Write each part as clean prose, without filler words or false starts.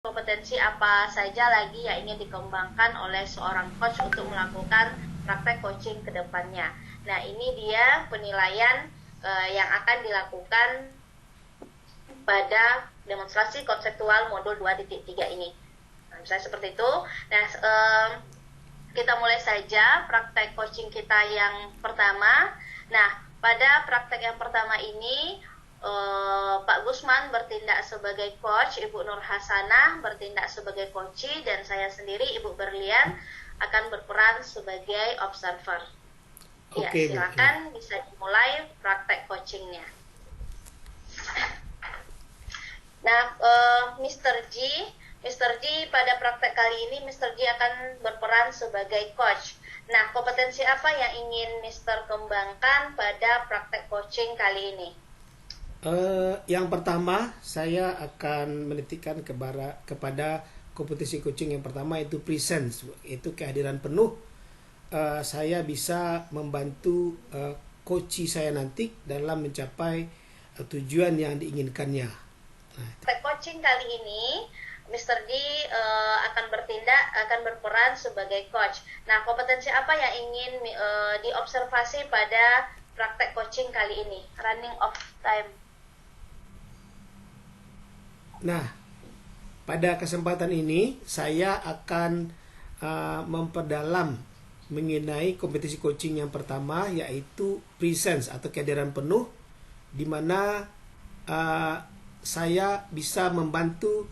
kompetensi apa saja lagi yang ingin dikembangkan oleh seorang coach untuk melakukan praktek coaching ke depannya. Nah, ini dia penilaian yang akan dilakukan pada demonstrasi konseptual modul 2.3 ini. Nah, misalnya seperti itu. Nah, kita mulai saja praktek coaching kita yang pertama. Nah, pada praktek yang pertama ini Pak Gusman bertindak sebagai coach, Ibu Nur Hasanah bertindak sebagai coachee, dan saya sendiri, Ibu Berlian, akan berperan sebagai observer. Ya, silakan bisa dimulai praktek coachingnya. Nah, Mr. G pada praktek kali ini Mr. G akan berperan sebagai coach. Nah, kompetensi apa yang ingin Mr. kembangkan pada praktek coaching kali ini? Yang pertama, saya akan menitikkan kepada kompetensi coaching yang pertama, itu presence, itu kehadiran penuh. Saya bisa membantu coachee saya nanti dalam mencapai tujuan yang diinginkannya. Praktek coaching kali ini Mr. D akan berperan sebagai coach. Nah, kompetensi apa yang ingin diobservasi pada praktek coaching kali ini? Running of time. Nah, pada kesempatan ini saya akan memperdalam mengenai kompetensi coaching yang pertama, yaitu presence atau kehadiran penuh, di mana saya bisa membantu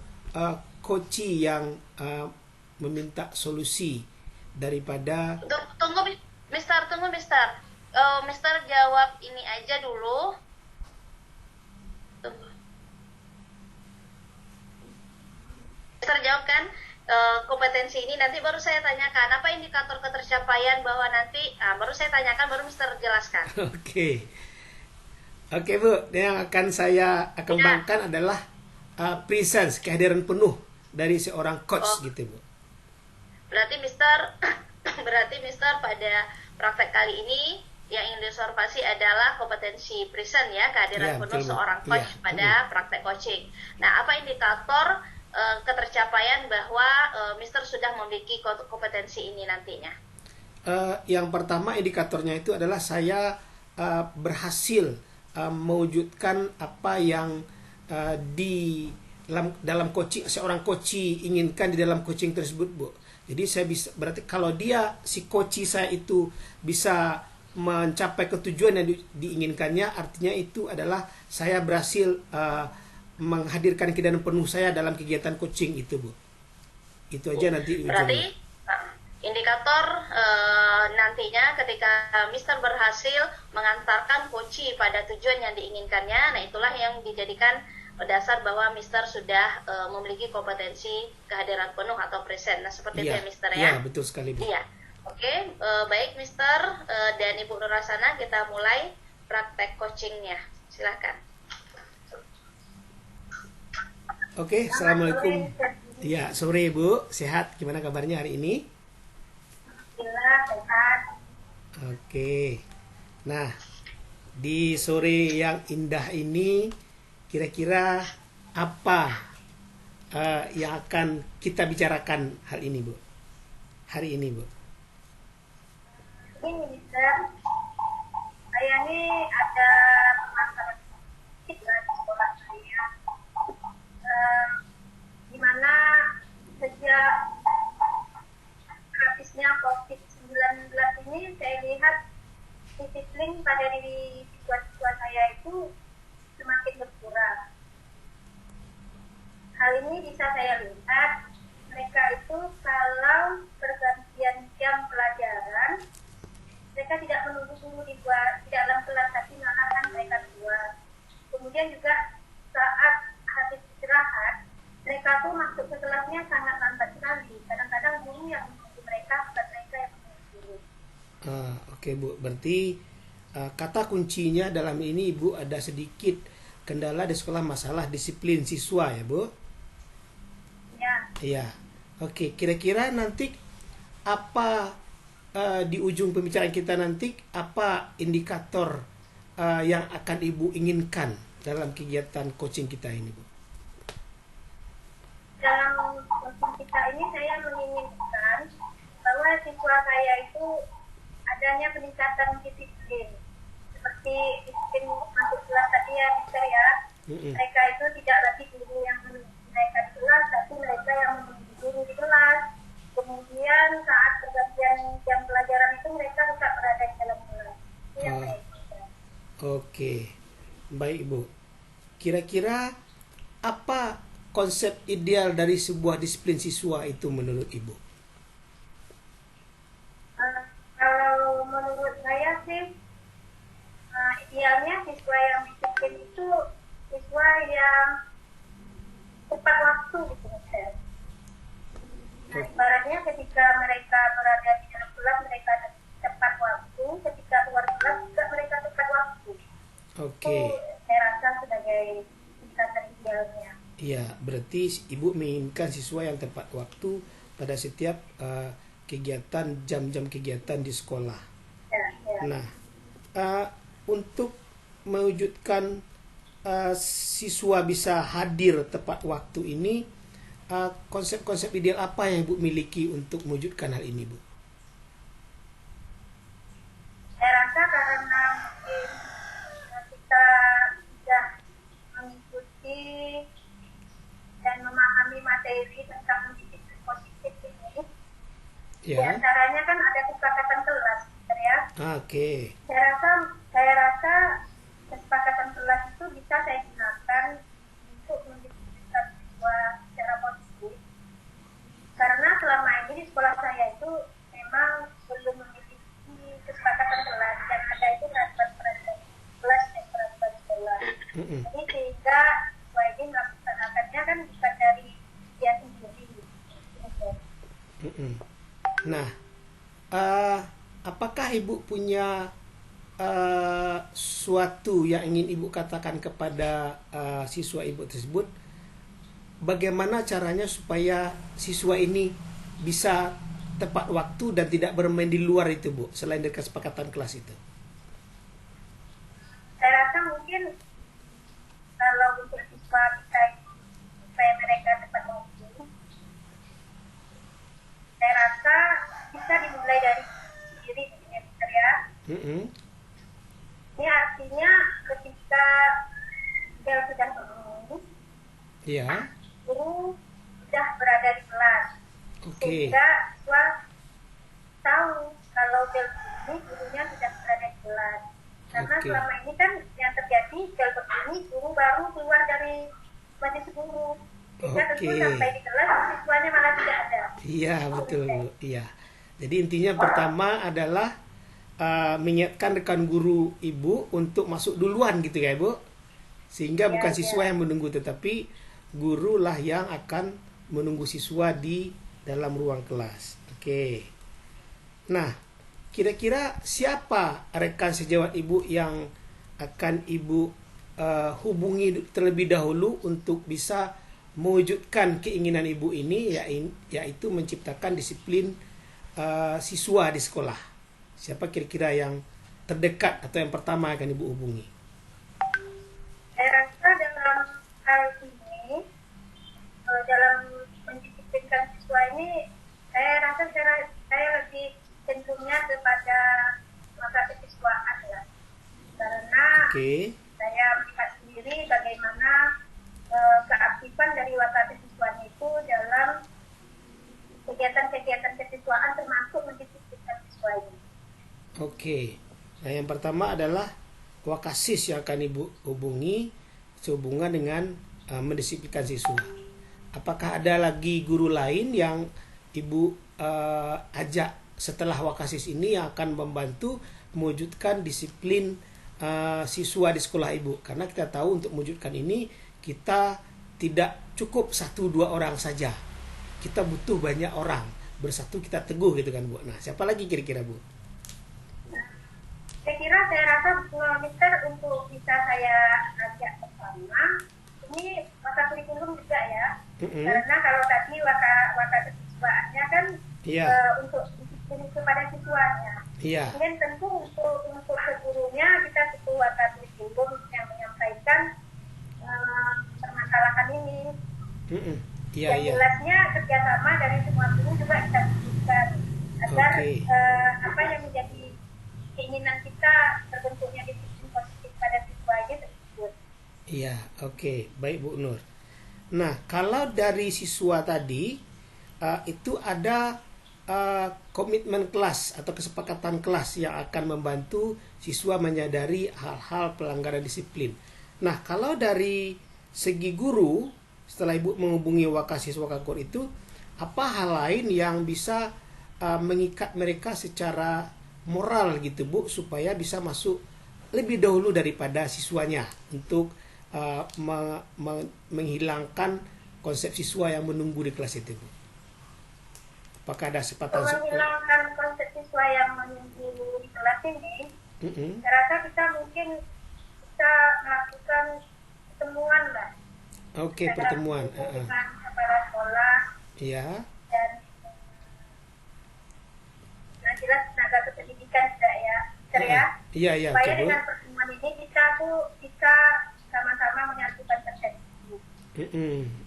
coachee yang meminta solusi daripada. Tunggu, Mister. Mister jawab ini aja dulu. Mister jawab kan kompetensi ini, nanti baru saya tanyakan apa indikator ketercapaian bahwa nanti baru saya tanyakan, baru Mister jelaskan. Oke Bu, yang akan saya kembangkan adalah presence, kehadiran penuh dari seorang coach gitu Bu. Berarti Mister pada praktek kali ini yang ingin diobservasi adalah kompetensi present ya, kehadiran penuh seorang coach pada praktek coaching. Nah, apa indikator ketercapaian bahwa Mister sudah memiliki kompetensi ini nantinya? Yang pertama, indikatornya itu adalah saya berhasil mewujudkan apa yang di dalam coaching seorang coachee inginkan di dalam coaching tersebut Bu. Jadi saya bisa, berarti kalau si coachee saya itu bisa mencapai ketujuan yang diinginkannya, artinya itu adalah saya berhasil menghadirkan kehadiran penuh saya dalam kegiatan coaching itu Bu. Itu aja nanti ujungnya. Berarti indikator nantinya ketika Mister berhasil mengantarkan coachee pada tujuan yang diinginkannya, nah itulah yang dijadikan dasar bahwa Mister sudah memiliki kompetensi kehadiran penuh atau present. Nah, seperti itu ya Mister ya? Iya, betul sekali Bu. Iya. Oke, baik Mister dan Ibu Nur Hasanah, kita mulai praktek coachingnya. Silakan. Oke, Assalamualaikum. Ya, sore Bu, sehat? Gimana kabarnya hari ini? Sehat. Oke. Nah, di sore yang indah ini, kira-kira apa yang akan kita bicarakan hari ini Bu? Hari ini Bu. Ini Mister, saya ini ada permasalahan di sekolah saya, di mana sejak habisnya COVID-19 ini saya lihat disiplin pada diri siswa-siswa saya itu semakin berkurang. Hal ini bisa saya lihat mereka itu kalau pergantian jam pelajaran, mereka tidak menunggu-tunggu di dalam kelas, tapi malahan mereka keluar. Kemudian juga saat habis istirahat, mereka tuh masuk ke kelasnya sangat lambat sekali. Kadang-kadang guru yang menunggu mereka, bukan mereka yang menunggu guru. Oke Bu, berarti kata kuncinya dalam ini Ibu ada sedikit kendala di sekolah, masalah disiplin siswa ya Bu? Ya. Iya. Oke, kira-kira nanti apa di ujung pembicaraan kita nanti, apa indikator yang akan Ibu inginkan dalam kegiatan coaching kita ini Bu? dalam coaching kita ini saya menginginkan bahwa siswa saya itu adanya peningkatan disiplin, seperti disiplin masuk kelas tadi ya, Mister ya. Mereka itu tidak lagi guru yang mereka di kelas, tapi mereka yang menjadi guru di kelas. Kemudian saat pergantian jam pelajaran itu mereka tetap berada di dalam kelas. Itu yang saya inginkan. Oke, baik Ibu. Kira-kira apa konsep ideal dari sebuah disiplin siswa itu menurut Ibu? Kalau menurut saya sih, idealnya siswa yang disiplin itu siswa yang tepat waktu gitu Mister. Nah, ibaratnya ketika mereka berada di dalam kelas mereka tepat waktu, ketika keluar kelas juga mereka tepat waktu. Oke. Itu saya rasa sebagai tingkatan idealnya. Iya, berarti Ibu menginginkan siswa yang tepat waktu pada setiap kegiatan, jam-jam kegiatan di sekolah. Ya. Nah, untuk mewujudkan siswa bisa hadir tepat waktu ini, konsep-konsep ideal apa yang Ibu miliki untuk mewujudkan hal ini, Bu? Saya rasa karena mungkin kita sudah mengikuti dan memahami materi tentang pendidikan positif ini, di Ya. antaranya kan ada kesepakatan kelas, ya. Oke. Saya rasa kesepakatan kelas itu bisa saya gunakan untuk mendiskusikan siswa secara positif. Karena selama ini di sekolah saya itu memang belum memiliki kesepakatan kelas, yang ada itu peraturan kelas dan peraturan sekolah. Jadi sehingga siswa ini melaksanakannya kan bukan dari dia sendiri. Nah, apakah Ibu punya suatu yang ingin Ibu katakan kepada siswa Ibu tersebut? Bagaimana caranya supaya siswa ini bisa tepat waktu dan tidak bermain di luar itu, Bu, selain dari kesepakatan kelas itu? Saya rasa mungkin kalau untuk siswa kita supaya mereka tepat waktu, saya rasa bisa dimulai dari diri ya. Ini artinya ketika bel sudah bunyi, Ya. guru sudah berada di kelas. Oke. Sehingga siswa tahu kalau bel bunyi gurunya sudah berada di kelas. Karena Oke. selama ini kan yang terjadi bel berbunyi guru baru keluar dari majelis guru. Sehingga tentu Oke. sampai di kelas siswanya malah tidak ada. Iya, betul, Bu. Iya. Jadi intinya pertama adalah mengingatkan rekan guru Ibu untuk masuk duluan gitu ya, Bu. Sehingga bukan siswa yang menunggu, tetapi gurulah yang akan menunggu siswa di dalam ruang kelas. Oke. Nah, kira-kira siapa rekan sejawat Ibu yang akan Ibu hubungi terlebih dahulu untuk bisa mewujudkan keinginan Ibu ini, yaitu menciptakan disiplin siswa di sekolah? Siapa kira-kira yang terdekat atau yang pertama akan Ibu hubungi? Saya rasa dalam hal ini, dalam mendisiplinkan siswa ini, saya rasa saya lebih cenderungnya kepada masa kesiswaan ya. Karena saya melihat sendiri bagaimana keaktifan dari waktu siswanya itu dalam kegiatan-kegiatan kesiswaan termasuk mendisiplinkan siswa ini. Oke. Nah, yang pertama adalah Wakasis yang akan Ibu hubungi sehubungan dengan mendisiplinkan siswa. Apakah ada lagi guru lain yang Ibu ajak setelah Wakasis ini yang akan membantu mewujudkan disiplin siswa di sekolah Ibu? Karena kita tahu untuk mewujudkan ini kita tidak cukup 1-2 orang saja. Kita butuh banyak orang. Bersatu kita teguh gitu kan, Bu. Nah, siapa lagi kira-kira, Bu? Saya rasa Mister untuk bisa saya ajak bersama ini masa kurikulum juga ya. Karena kalau tadi waka kesiswaannya kan untuk disiplin kepada siswanya. Kemudian tentu untuk gurunya kita butuh waka kurikulum yang menyampaikan permasalahan ini. Iya, yang iya. jelasnya kerjasama dari semua guru juga kita butuhkan agar Oke. apa yang menjadi keinginan kita terbentuknya disiplin positif pada siswa ini tersebut. Iya, oke. Baik Bu Nur. Nah, kalau dari siswa tadi itu ada komitmen kelas atau kesepakatan kelas yang akan membantu siswa menyadari hal-hal pelanggaran disiplin. Nah, kalau dari segi guru, setelah Ibu menghubungi Wakasiswa Kakor itu, apa hal lain yang bisa mengikat mereka secara moral gitu Bu, supaya bisa masuk lebih dahulu daripada siswanya untuk menghilangkan konsep siswa yang menunggu di kelas itu Bu? Apakah ada sepatan Menghilangkan konsep siswa yang menunggu di kelas ini, saya rasa kita mungkin bisa melakukan pertemuan lah. Oke, pertemuan. Dengan kepala sekolah Iya. dan yang jelas tenaga kependidikan juga ya, ya. Iya, iya, Supaya oke Bu. dengan pertemuan ini kita tuh bisa sama-sama menyatukan persepsi.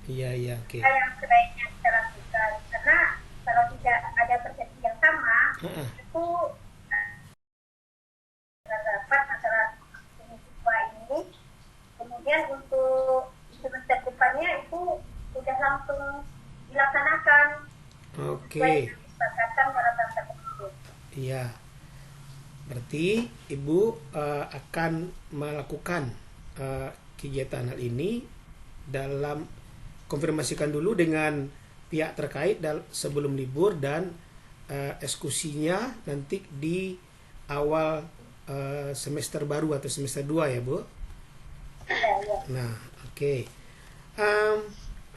Iya, iya, oke. Apa yang sebaiknya kita lakukan. Karena kalau tidak ada persepsi yang sama, itu dapat masalah siswa ini. Kemudian untuk semester depannya itu sudah langsung dilaksanakan. Oke. Kesepakatan dalam rangka tersebut. Iya. Berarti Ibu akan melakukan kegiatan hal ini dalam konfirmasikan dulu dengan pihak terkait sebelum libur, dan eksekusinya nanti di awal semester baru atau semester 2 ya Bu. Nah, oke.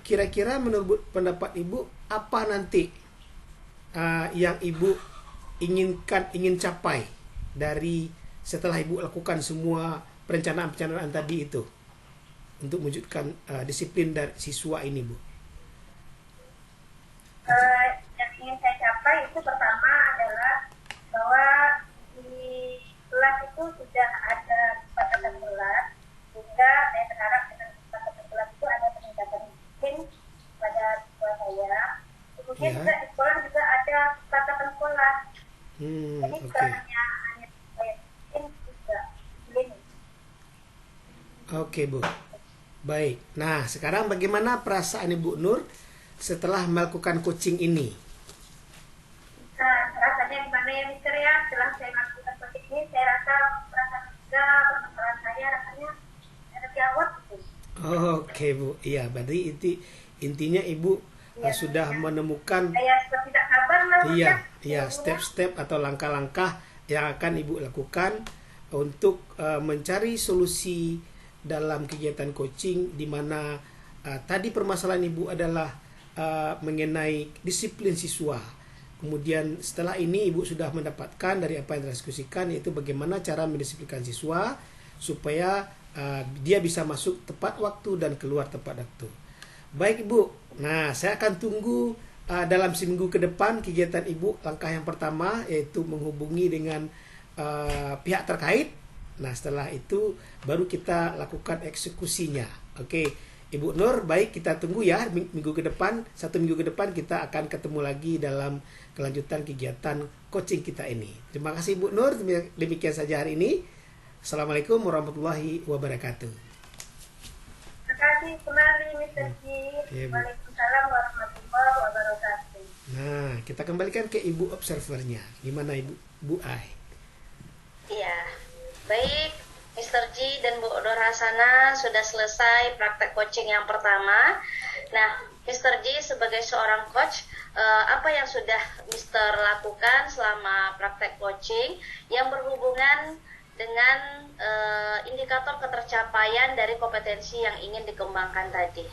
Kira-kira menurut pendapat Ibu, apa nanti yang Ibu ingin capai dari setelah Ibu lakukan semua perencanaan-perencanaan tadi itu untuk mewujudkan disiplin dari siswa ini Bu? Yang ingin saya capai itu pertama adalah bahwa di kelas itu sudah ada kesepakatan kelas, sehingga saya berharap dengan kesepakatan kelas itu ada peningkatan disiplin pada siswa saya. Kemudian juga di sekolah juga ada kesepakatan sekolah. Jadi bukan hanya saya disiplin juga disiplin. Oke Bu. Baik. Nah, sekarang bagaimana perasaan Ibu Nur setelah melakukan coaching ini? Nah, rasanya gimana ya Mister ya? Setelah saya melakukan coaching ini, saya rasa perasaan juga permasalahan saya rasanya terjawab gitu. Oke Bu. Iya, berarti intinya Ibu sudah menemukan Seperti tak sabar lah. Iya, step-step atau langkah-langkah yang akan Ibu lakukan untuk mencari solusi dalam kegiatan coaching, di mana tadi permasalahan Ibu adalah mengenai disiplin siswa. Kemudian setelah ini Ibu sudah mendapatkan dari apa yang terdiskusikan, yaitu bagaimana cara mendisiplinkan siswa supaya dia bisa masuk tepat waktu dan keluar tepat waktu. Baik Ibu, nah saya akan tunggu dalam seminggu ke depan kegiatan Ibu. Langkah yang pertama yaitu menghubungi dengan pihak terkait. Nah setelah itu baru kita lakukan eksekusinya. Oke Ibu Nur, baik, kita tunggu ya minggu ke depan, 1 minggu ke depan kita akan ketemu lagi dalam kelanjutan kegiatan coaching kita ini. Terima kasih Ibu Nur, demikian saja hari ini. Assalamualaikum warahmatullahi wabarakatuh. Terima kasih kembali Mr. G. Waalaikumsalam warahmatullahi wabarakatuh. Nah, kita kembalikan ke Ibu observernya. Gimana Ibu Ai? Iya, baik. Mr. G dan Bu Nur Hasana sudah selesai praktek coaching yang pertama. Nah, Mr. G sebagai seorang coach, apa yang sudah Mr. lakukan selama praktek coaching yang berhubungan dengan indikator ketercapaian dari kompetensi yang ingin dikembangkan tadi?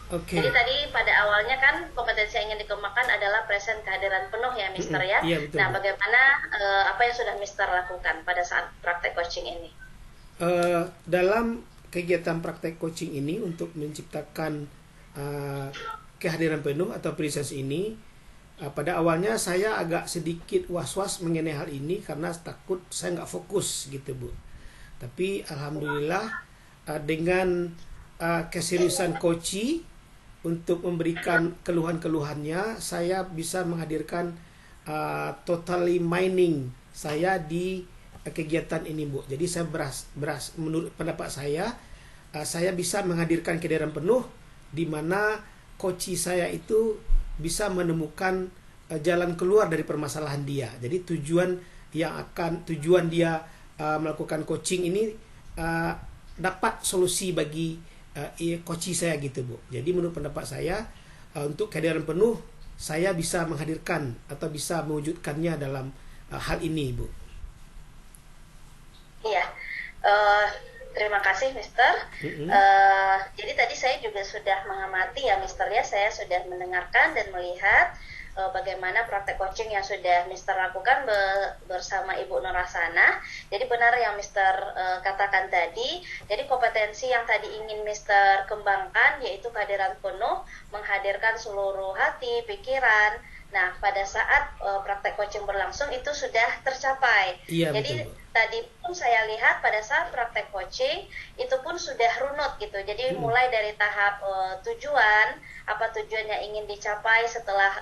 Oke. Jadi tadi pada awalnya kan kompetensi yang ingin dikembangkan adalah present, kehadiran penuh ya Mister ya. Iya, betul, nah Bu. bagaimana apa yang sudah Mister lakukan pada saat praktek coaching ini? Dalam kegiatan praktek coaching ini untuk menciptakan kehadiran penuh atau presence ini, pada awalnya saya agak sedikit was-was mengenai hal ini karena takut saya nggak fokus gitu Bu. Tapi alhamdulillah dengan keseriusan coaching untuk memberikan keluhan-keluhannya, saya bisa menghadirkan totally mining saya di kegiatan ini, Bu. Jadi saya menurut pendapat saya bisa menghadirkan kehadiran penuh di mana coach saya itu bisa menemukan jalan keluar dari permasalahan dia. Jadi tujuan dia melakukan coaching ini dapat solusi bagi coach saya gitu, Bu. Jadi menurut pendapat saya untuk kehadiran penuh saya bisa menghadirkan atau bisa mewujudkannya dalam hal ini, Bu. Iya, terima kasih, Mister. Jadi tadi saya juga sudah mengamati ya, Mister ya, saya sudah mendengarkan dan melihat bagaimana praktek coaching yang sudah Mister lakukan bersama Ibu Nurhasana. Jadi benar yang Mister katakan tadi. Jadi kompetensi yang tadi ingin Mister kembangkan yaitu kehadiran penuh, menghadirkan seluruh hati, pikiran. Nah, pada saat praktek coaching berlangsung itu sudah tercapai. Iya, jadi betul. Tadi pun saya lihat pada saat praktek coaching itu pun sudah runut gitu. Jadi mulai dari tahap tujuan, apa tujuan yang ingin dicapai setelah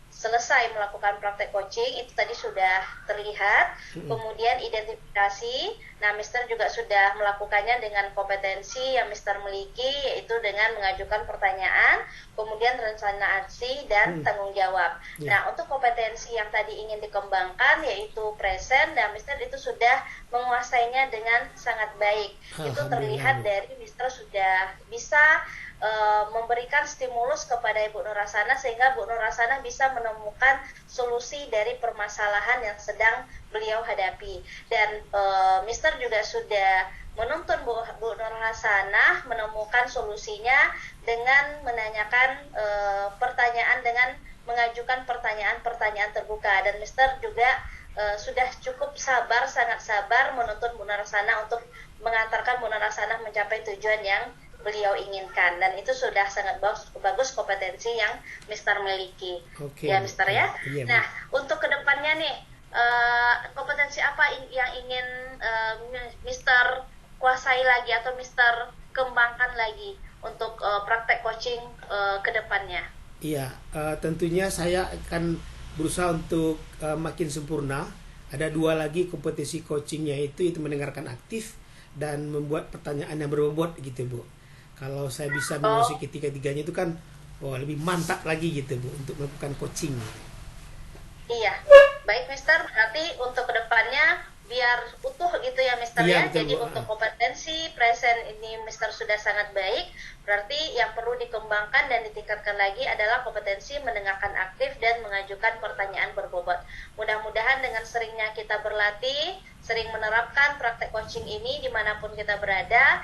selesai melakukan praktek coaching itu tadi sudah terlihat. Kemudian identifikasi, nah Mister juga sudah melakukannya dengan kompetensi yang Mister miliki, yaitu dengan mengajukan pertanyaan, kemudian rencana aksi dan tanggung jawab. Nah, untuk kompetensi yang tadi ingin dikembangkan yaitu present, dan Mister itu sudah menguasainya dengan sangat baik. Itu terlihat dari Mister sudah bisa memberikan stimulus kepada Ibu Nurhasana sehingga Bu Nurhasana bisa menemukan solusi dari permasalahan yang sedang beliau hadapi. Dan Mister juga sudah menuntun Bu Nurhasana menemukan solusinya dengan menanyakan pertanyaan, dengan mengajukan pertanyaan-pertanyaan terbuka. Dan Mister juga sudah cukup sabar, sangat sabar menuntun Bu Nurhasana untuk mengantarkan Bu Nurhasana mencapai tujuan yang beliau inginkan, dan itu sudah sangat bagus kompetensi yang Mister miliki. Ya Mister ya. Iya, nah, untuk kedepannya nih kompetensi apa yang ingin Mister kuasai lagi atau Mister kembangkan lagi untuk praktek coaching kedepannya? Iya, tentunya saya akan berusaha untuk makin sempurna. Ada 2 lagi kompetensi coachingnya, yaitu mendengarkan aktif dan membuat pertanyaan yang berbobot gitu, Bu. Kalau saya bisa menguasai ketiga-tiganya itu kan lebih mantap lagi gitu, Bu, untuk melakukan coaching. Iya, baik Mister. Berarti untuk kedepannya biar utuh gitu ya Mister Iya, ya. betul, Jadi Bu. untuk kompetensi present ini Mister sudah sangat baik. Berarti yang perlu dikembangkan dan ditingkatkan lagi adalah kompetensi mendengarkan aktif dan mengajukan pertanyaan berbobot. Mudah-mudahan dengan seringnya kita berlatih, sering menerapkan praktek coaching ini dimanapun kita berada,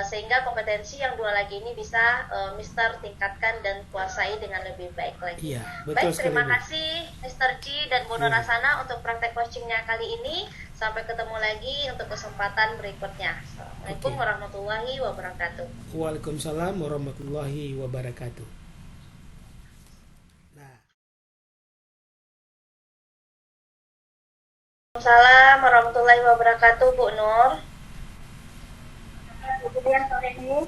sehingga kompetensi yang 2 lagi ini bisa Mister tingkatkan dan kuasai dengan lebih baik lagi. Iya, betul Baik, terima sekali, Bu. kasih Mister G dan Bu Nurhasana untuk praktek coachingnya kali ini. Sampai ketemu lagi untuk kesempatan berikutnya. Assalamualaikum warahmatullahi wabarakatuh. Waalaikumsalam warahmatullahi wabarakatuh. Nah, Waalaikumsalam warahmatullahi wabarakatuh, Bu Nur. Kemudian sore ini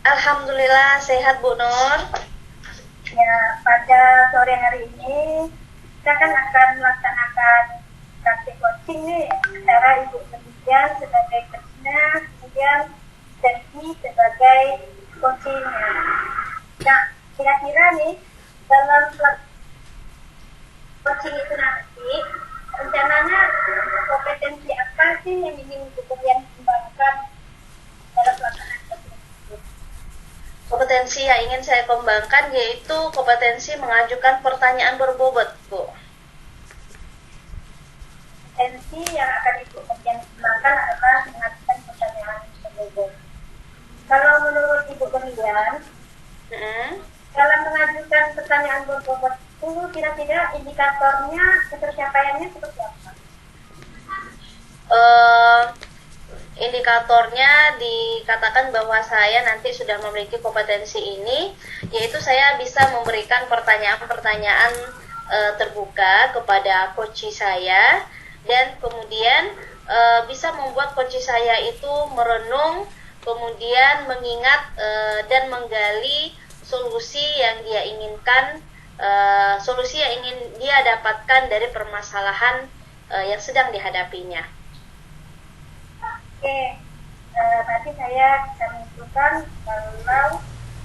Alhamdulillah sehat, Bu Nur. ya, pada sore hari ini kita kan akan melaksanakan praktik coaching nih, antara Ibu Kemudian sebagai coachnya, kemudian Sergi sebagai coachingnya. Nah, kira-kira nih dalam coaching itu nanti rencananya kompetensi apa sih yang ingin Ibu Kemudian kembangkan dalam pelaksanaan coaching tersebut? Kompetensi yang ingin saya kembangkan yaitu kompetensi mengajukan pertanyaan berbobot, Bu. Kompetensi yang akan Ibu Kemudian kembangkan adalah mengajukan pertanyaan berbobot. Kalau menurut Ibu Kemudian, dalam mengajukan pertanyaan berbobot itu kira-kira indikatornya ketercapaiannya seperti apa? Indikatornya dikatakan bahwa saya nanti sudah memiliki kompetensi ini, yaitu saya bisa memberikan pertanyaan-pertanyaan terbuka kepada coach saya, dan kemudian bisa membuat coach saya itu merenung kemudian mengingat dan menggali solusi yang dia inginkan, solusi yang ingin dia dapatkan dari permasalahan yang sedang dihadapinya. Oke, berarti saya bisa menyimpulkan kalau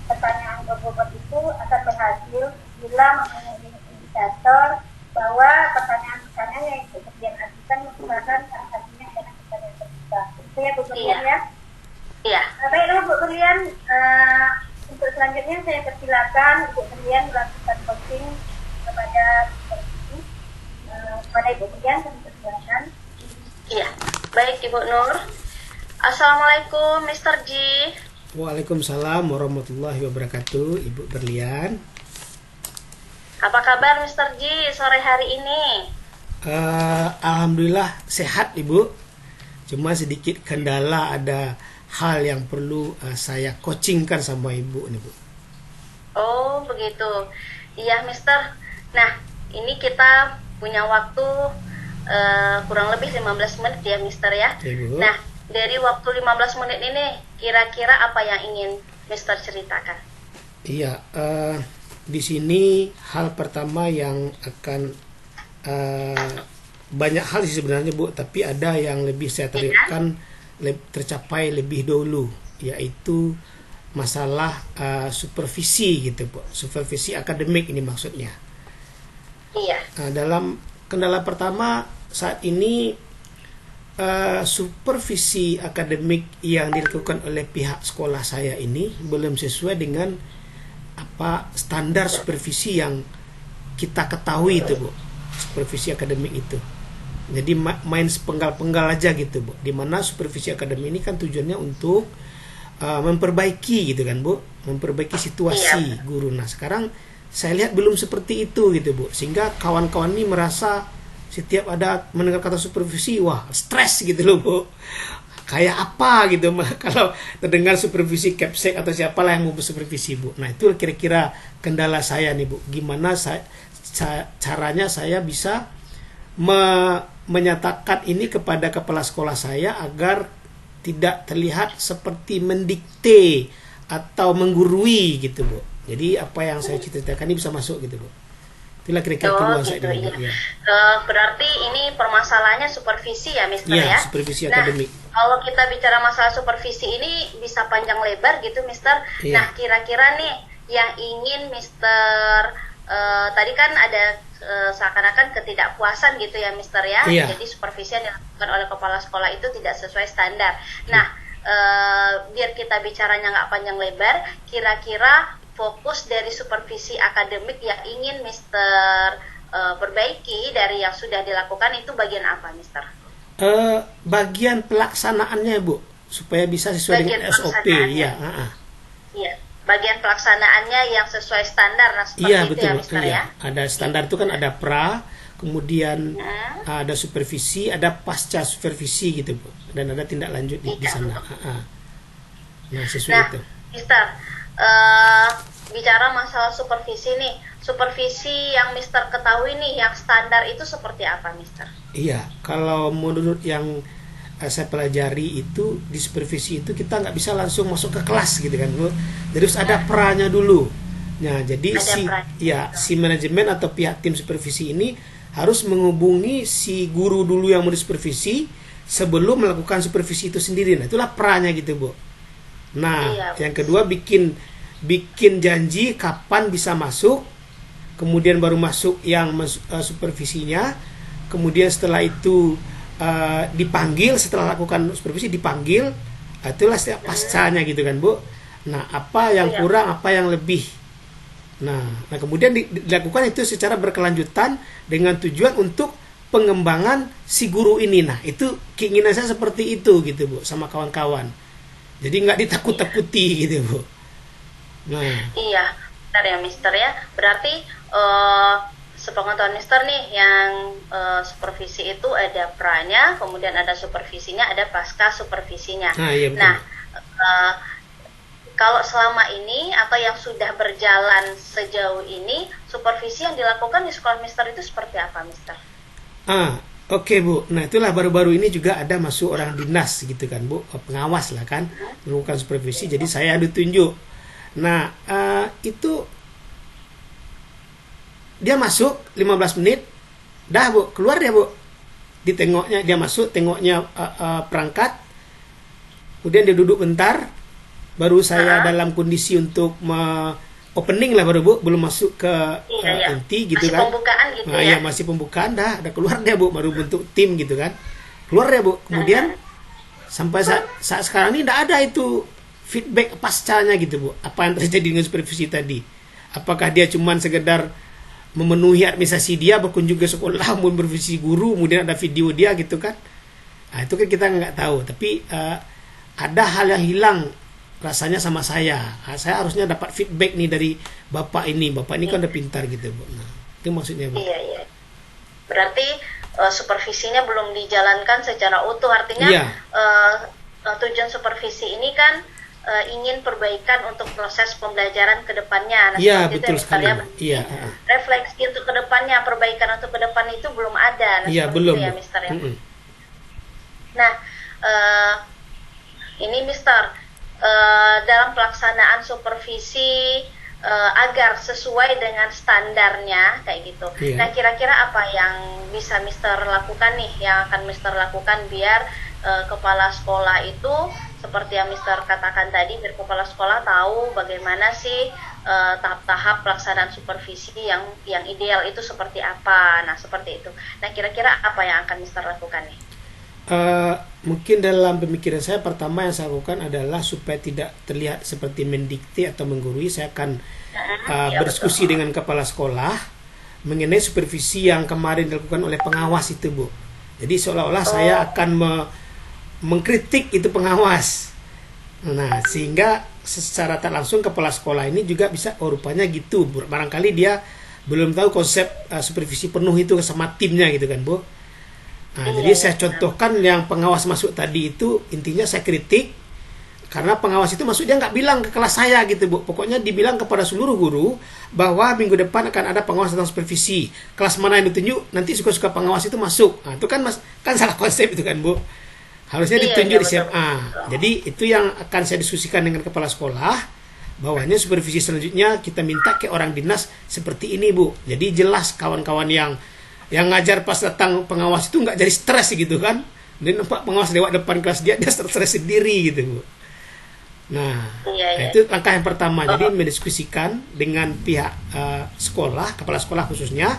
pertanyaan berbobot itu akan berhasil bila memenuhi indikator bahwa pertanyaan-pertanyaan yang kemudian ajukan merupakan salah satunya adalah pertanyaan terbuka. Itu ya Bu Berlian ya? Iya. Baiklah Bu Berlian, untuk selanjutnya saya persilakan Bu Berlian melakukan coaching kepada Ibu Berlian, kami persilakan. Iya, baik Ibu Nur. Assalamualaikum Mr. G. Waalaikumsalam warahmatullahi wabarakatuh, Ibu Berlian. Apa kabar Mr. G sore hari ini? Alhamdulillah sehat Ibu. Cuma sedikit kendala, ada hal yang perlu saya coachingkan sama Ibu nih Bu. Oh begitu. Iya Mister. Nah ini kita punya waktu kurang lebih 15 menit ya Mister ya. Ibu. Nah dari waktu 15 menit ini kira-kira apa yang ingin Mister ceritakan? Iya, di sini hal pertama yang akan banyak hal sih sebenarnya Bu, tapi ada yang lebih saya targetkan tercapai lebih dulu, yaitu masalah supervisi gitu Bu, supervisi akademik ini maksudnya. Iya. Dalam kendala pertama saat ini supervisi akademik yang dilakukan oleh pihak sekolah saya ini belum sesuai dengan apa standar supervisi yang kita ketahui itu Bu, supervisi akademik itu. Jadi main sepenggal-penggal aja gitu Bu, dimana supervisi akademik ini kan tujuannya untuk memperbaiki gitu kan Bu, memperbaiki situasi guru. Nah sekarang saya lihat belum seperti itu gitu Bu, sehingga kawan-kawan ini merasa setiap ada mendengar kata supervisi, wah stres gitu loh Bu, kayak apa gitu kalau terdengar supervisi Capsek atau siapalah yang mau bersupervisi Bu. Nah itu kira-kira kendala saya nih Bu, gimana caranya saya bisa menyatakan ini kepada kepala sekolah saya agar tidak terlihat seperti mendikte atau menggurui gitu Bu. Jadi apa yang saya ceritakan ini bisa masuk gitu Bu. Itulah kira-kira keluhan gitu, saya iya. ya. Berarti ini permasalahannya supervisi ya Mister Ya, ya? supervisi Nah, akademik. kalau kita bicara masalah supervisi ini bisa panjang lebar gitu Mister. Iya. Nah kira-kira nih yang ingin Mister tadi kan ada seakan-akan ketidakpuasan gitu ya Mister ya. Iya. Jadi supervisi yang dilakukan oleh kepala sekolah itu tidak sesuai standar. Nah biar kita bicaranya nggak panjang lebar, kira-kira fokus dari supervisi akademik yang ingin Mister perbaiki dari yang sudah dilakukan itu bagian apa Mister? Bagian pelaksanaannya Bu, supaya bisa sesuai Bagian dengan SOP ya. Iya, bagian pelaksanaannya yang sesuai standar, nah seperti Iya itu betul. ya Mister Iya. ya. Ada standar itu kan ada pra, kemudian ada supervisi, ada pasca supervisi gitu Bu, dan ada tindak lanjut di sana. Nah sesuai itu. Mister, bicara masalah supervisi nih, supervisi yang Mister ketahui nih, yang standar itu seperti apa Mister? Iya, kalau menurut yang saya pelajari itu di supervisi itu kita nggak bisa langsung masuk ke kelas gitu kan Bu. Jadi harus ada pranya dulu. Nah jadi si manajemen atau pihak tim supervisi ini harus menghubungi si guru dulu yang mau disupervisi sebelum melakukan supervisi itu sendiri. Nah itulah pranya gitu Bu. Nah yang kedua bikin janji kapan bisa masuk, kemudian baru masuk yang supervisinya, kemudian setelah itu dipanggil, setelah lakukan supervisi dipanggil, itulah setiap pascanya gitu kan Bu. Nah apa yang kurang, apa yang lebih, nah kemudian dilakukan itu secara berkelanjutan dengan tujuan untuk pengembangan si guru ini. Nah itu keinginan saya seperti itu gitu Bu, sama kawan-kawan, jadi nggak ditakut-takuti gitu Bu. Nah. Iya, benar ya Mister ya. Berarti sepengetahuan Mister nih, yang supervisi itu ada pranya, kemudian ada supervisinya, ada pasca supervisinya. Iya, betul. Nah, kalau selama ini atau yang sudah berjalan sejauh ini, supervisi yang dilakukan di sekolah Mister itu seperti apa Mister? Oke Bu, nah itulah baru-baru ini juga ada masuk orang dinas gitu kan Bu, pengawas lah kan, melakukan supervisi, jadi saya ditunjuk. Nah itu dia masuk 15 menit, dah Bu, keluar dia Bu, ditengoknya dia masuk, tengoknya perangkat, kemudian dia duduk bentar, baru saya dalam kondisi untuk opening lah baru Bu, belum masuk ke inti gitu masih kan. pembukaan gitu Nah, ya masih pembukaan dah, ada keluar dia Bu, baru bentuk tim gitu kan. Keluar dia Bu. Kemudian sampai saat sekarang ini tidak ada itu feedback pascanya gitu Bu. Apa yang terjadi dengan supervisi tadi? Apakah dia cuman sekedar memenuhi administrasi dia, berkunjung ke sekolah, supervisi guru, kemudian ada video dia gitu kan? Nah, itu kan kita nggak tahu. Tapi ada hal yang hilang rasanya sama saya. Nah, saya harusnya dapat feedback nih dari bapak ini. Bapak ini kan udah pintar gitu Bu. Nah, itu maksudnya Bu. Iya. Berarti supervisinya belum dijalankan secara utuh. Artinya tujuan supervisi ini kan ingin perbaikan untuk proses pembelajaran ke depannya. Nah, iya, betul sekali. Iya. Refleksi untuk ke depannya, perbaikan untuk ke depan itu belum ada. Nah, iya, belum. ya, Mister ya. Nah, ini Mister, dalam pelaksanaan supervisi agar sesuai dengan standarnya kayak gitu. Nah, kira-kira apa yang bisa Mister lakukan nih, yang akan Mister lakukan biar kepala sekolah itu seperti yang Mister katakan tadi, biar kepala sekolah tahu bagaimana sih tahap-tahap pelaksanaan supervisi yang ideal itu seperti apa. Nah, seperti itu. Nah, kira-kira apa yang akan Mister lakukan nih? Mungkin dalam pemikiran saya, pertama yang saya lakukan adalah supaya tidak terlihat seperti mendikte atau menggurui, saya akan berdiskusi dengan kepala sekolah mengenai supervisi yang kemarin dilakukan oleh pengawas itu Bu. Jadi seolah-olah saya akan mengkritik itu pengawas. Nah, sehingga secara tak langsung kepala sekolah ini juga bisa, rupanya gitu. Barangkali dia belum tahu konsep supervisi penuh itu sama timnya gitu kan Bu. Nah, jadi saya contohkan yang pengawas masuk tadi itu, intinya saya kritik karena pengawas itu masuk, dia nggak bilang ke kelas saya gitu Bu. Pokoknya dibilang kepada seluruh guru bahwa minggu depan akan ada pengawas tentang supervisi. Kelas mana yang ditunjuk, nanti suka-suka pengawas itu masuk. Nah, itu kan kan salah konsep itu kan Bu. Harusnya ditunjuk di SMA. Jadi itu yang akan saya diskusikan dengan kepala sekolah, bahwanya supervisi selanjutnya kita minta ke orang dinas seperti ini Bu. Jadi jelas kawan-kawan yang ngajar pas datang pengawas itu nggak jadi stres gitu kan. Dan nampak pengawas lewat depan kelas dia stres sendiri gitu Bu. Nah, itu langkah yang pertama. Jadi mendiskusikan dengan pihak sekolah, kepala sekolah khususnya,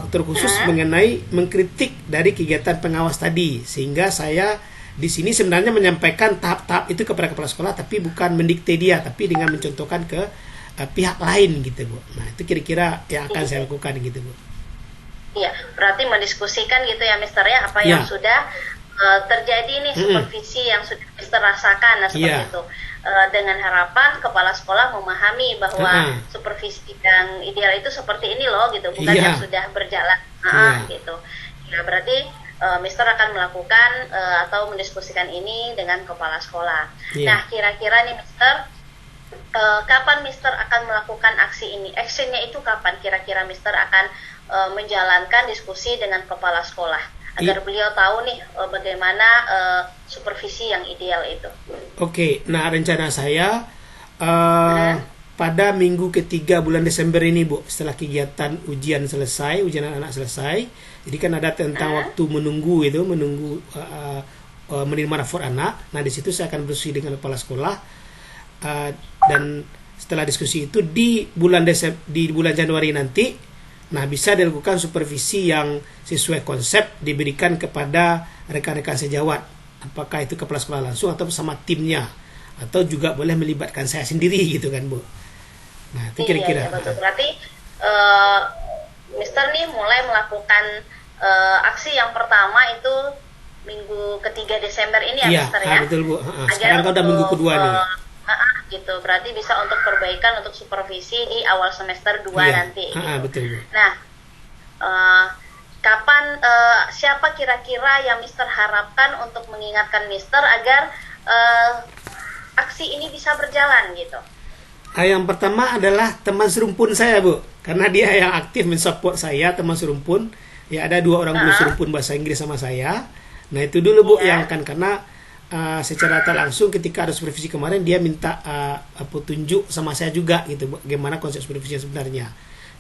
terkhusus mengenai mengkritik dari kegiatan pengawas tadi. Sehingga saya di sini sebenarnya menyampaikan tahap-tahap itu kepada kepala sekolah, tapi bukan mendikte dia, tapi dengan mencontohkan ke pihak lain gitu Bu. Nah, itu kira-kira yang akan saya lakukan gitu Bu. Iya, berarti mendiskusikan gitu ya Mister ya, apa yang sudah terjadi nih, supervisi yang sudah Mister rasakan, nah seperti itu. Dengan harapan kepala sekolah memahami bahwa supervisi yang ideal itu seperti ini loh gitu, bukan yang sudah berjalan gitu. Nah, berarti Mister akan melakukan atau mendiskusikan ini dengan kepala sekolah. Nah, kira-kira nih Mister, kapan Mister akan melakukan aksi ini? Actionnya itu kapan kira-kira Mister akan menjalankan diskusi dengan kepala sekolah agar beliau tahu nih bagaimana supervisi yang ideal itu. Oke, nah rencana saya pada minggu ketiga bulan Desember ini Bu, setelah kegiatan ujian selesai, ujian anak-anak selesai, jadi kan ada tentang waktu menunggu menerima rapor anak. Nah, di situ saya akan berdiskusi dengan kepala sekolah, dan setelah diskusi itu di bulan Januari nanti, nah bisa dilakukan supervisi yang sesuai konsep diberikan kepada rekan-rekan sejawat. Apakah itu kepala sekolah langsung atau bersama timnya, atau juga boleh melibatkan saya sendiri gitu kan Bu. Nah, itu kira-kira. Iya, betul. Berarti Mister nih mulai melakukan aksi yang pertama itu minggu ketiga Desember ini ya Mister ya. Betul Bu. Sekarang kan udah minggu kedua nih. Gitu, berarti bisa untuk perbaikan untuk supervisi di awal semester 2 nanti. Betul Bu. Nah, kapan siapa kira-kira yang Mister harapkan untuk mengingatkan Mister agar aksi ini bisa berjalan gitu? Yang pertama adalah teman serumpun saya Bu, karena dia yang aktif mensupport saya, teman serumpun. Ya ada 2 orang guru serumpun bahasa Inggris sama saya. Nah itu dulu Bu yang kan karena secara tak langsung ketika ada supervisi kemarin dia minta petunjuk sama saya juga gitu bagaimana konsep supervisi sebenarnya.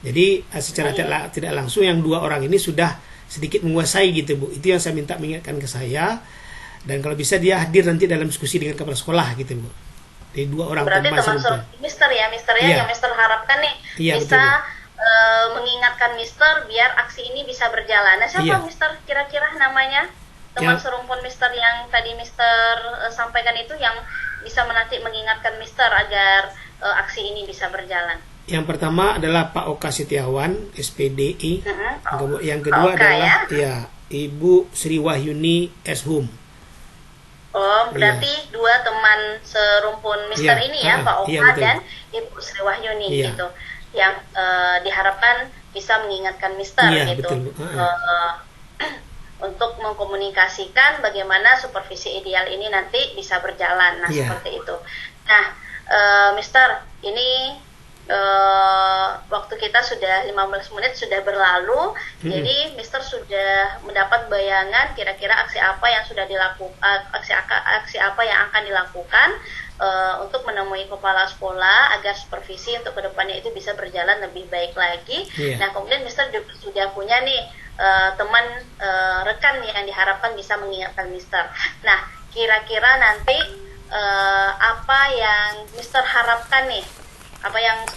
Jadi secara tidak langsung yang 2 orang ini sudah sedikit menguasai gitu Bu. Itu yang saya minta mengingatkan ke saya. Dan kalau bisa dia hadir nanti dalam diskusi dengan kepala sekolah gitu Bu. Dari 2 orang berarti teman Mister ya yang Mister harapkan nih bisa mengingatkan Mister biar aksi ini bisa berjalan. Nah siapa Mister kira-kira namanya? Teman serumpun Mister yang tadi Mister sampaikan itu yang bisa menanti mengingatkan Mister agar aksi ini bisa berjalan. Yang pertama adalah Pak Oka Setiawan, SPDI. Yang kedua adalah Ibu Sri Wahyuni Eshum. Oh, berarti 2 teman serumpun Mister ini ya, Pak Oka dan Ibu Sri Wahyuni gitu. Yang diharapkan bisa mengingatkan Mister gitu. Untuk mengkomunikasikan bagaimana supervisi ideal ini nanti bisa berjalan. Nah, seperti itu. Nah, Mister, ini waktu kita sudah 15 menit sudah berlalu. Jadi Mister sudah mendapat bayangan kira-kira aksi apa yang sudah dilakukan, aksi apa yang akan dilakukan untuk menemui kepala sekolah agar supervisi untuk kedepannya itu bisa berjalan lebih baik lagi. Nah, kemudian Mister juga sudah punya nih teman rekan yang diharapkan bisa mengingatkan Mister. Nah, kira-kira nanti apa yang Mister harapkan nih? Apa yang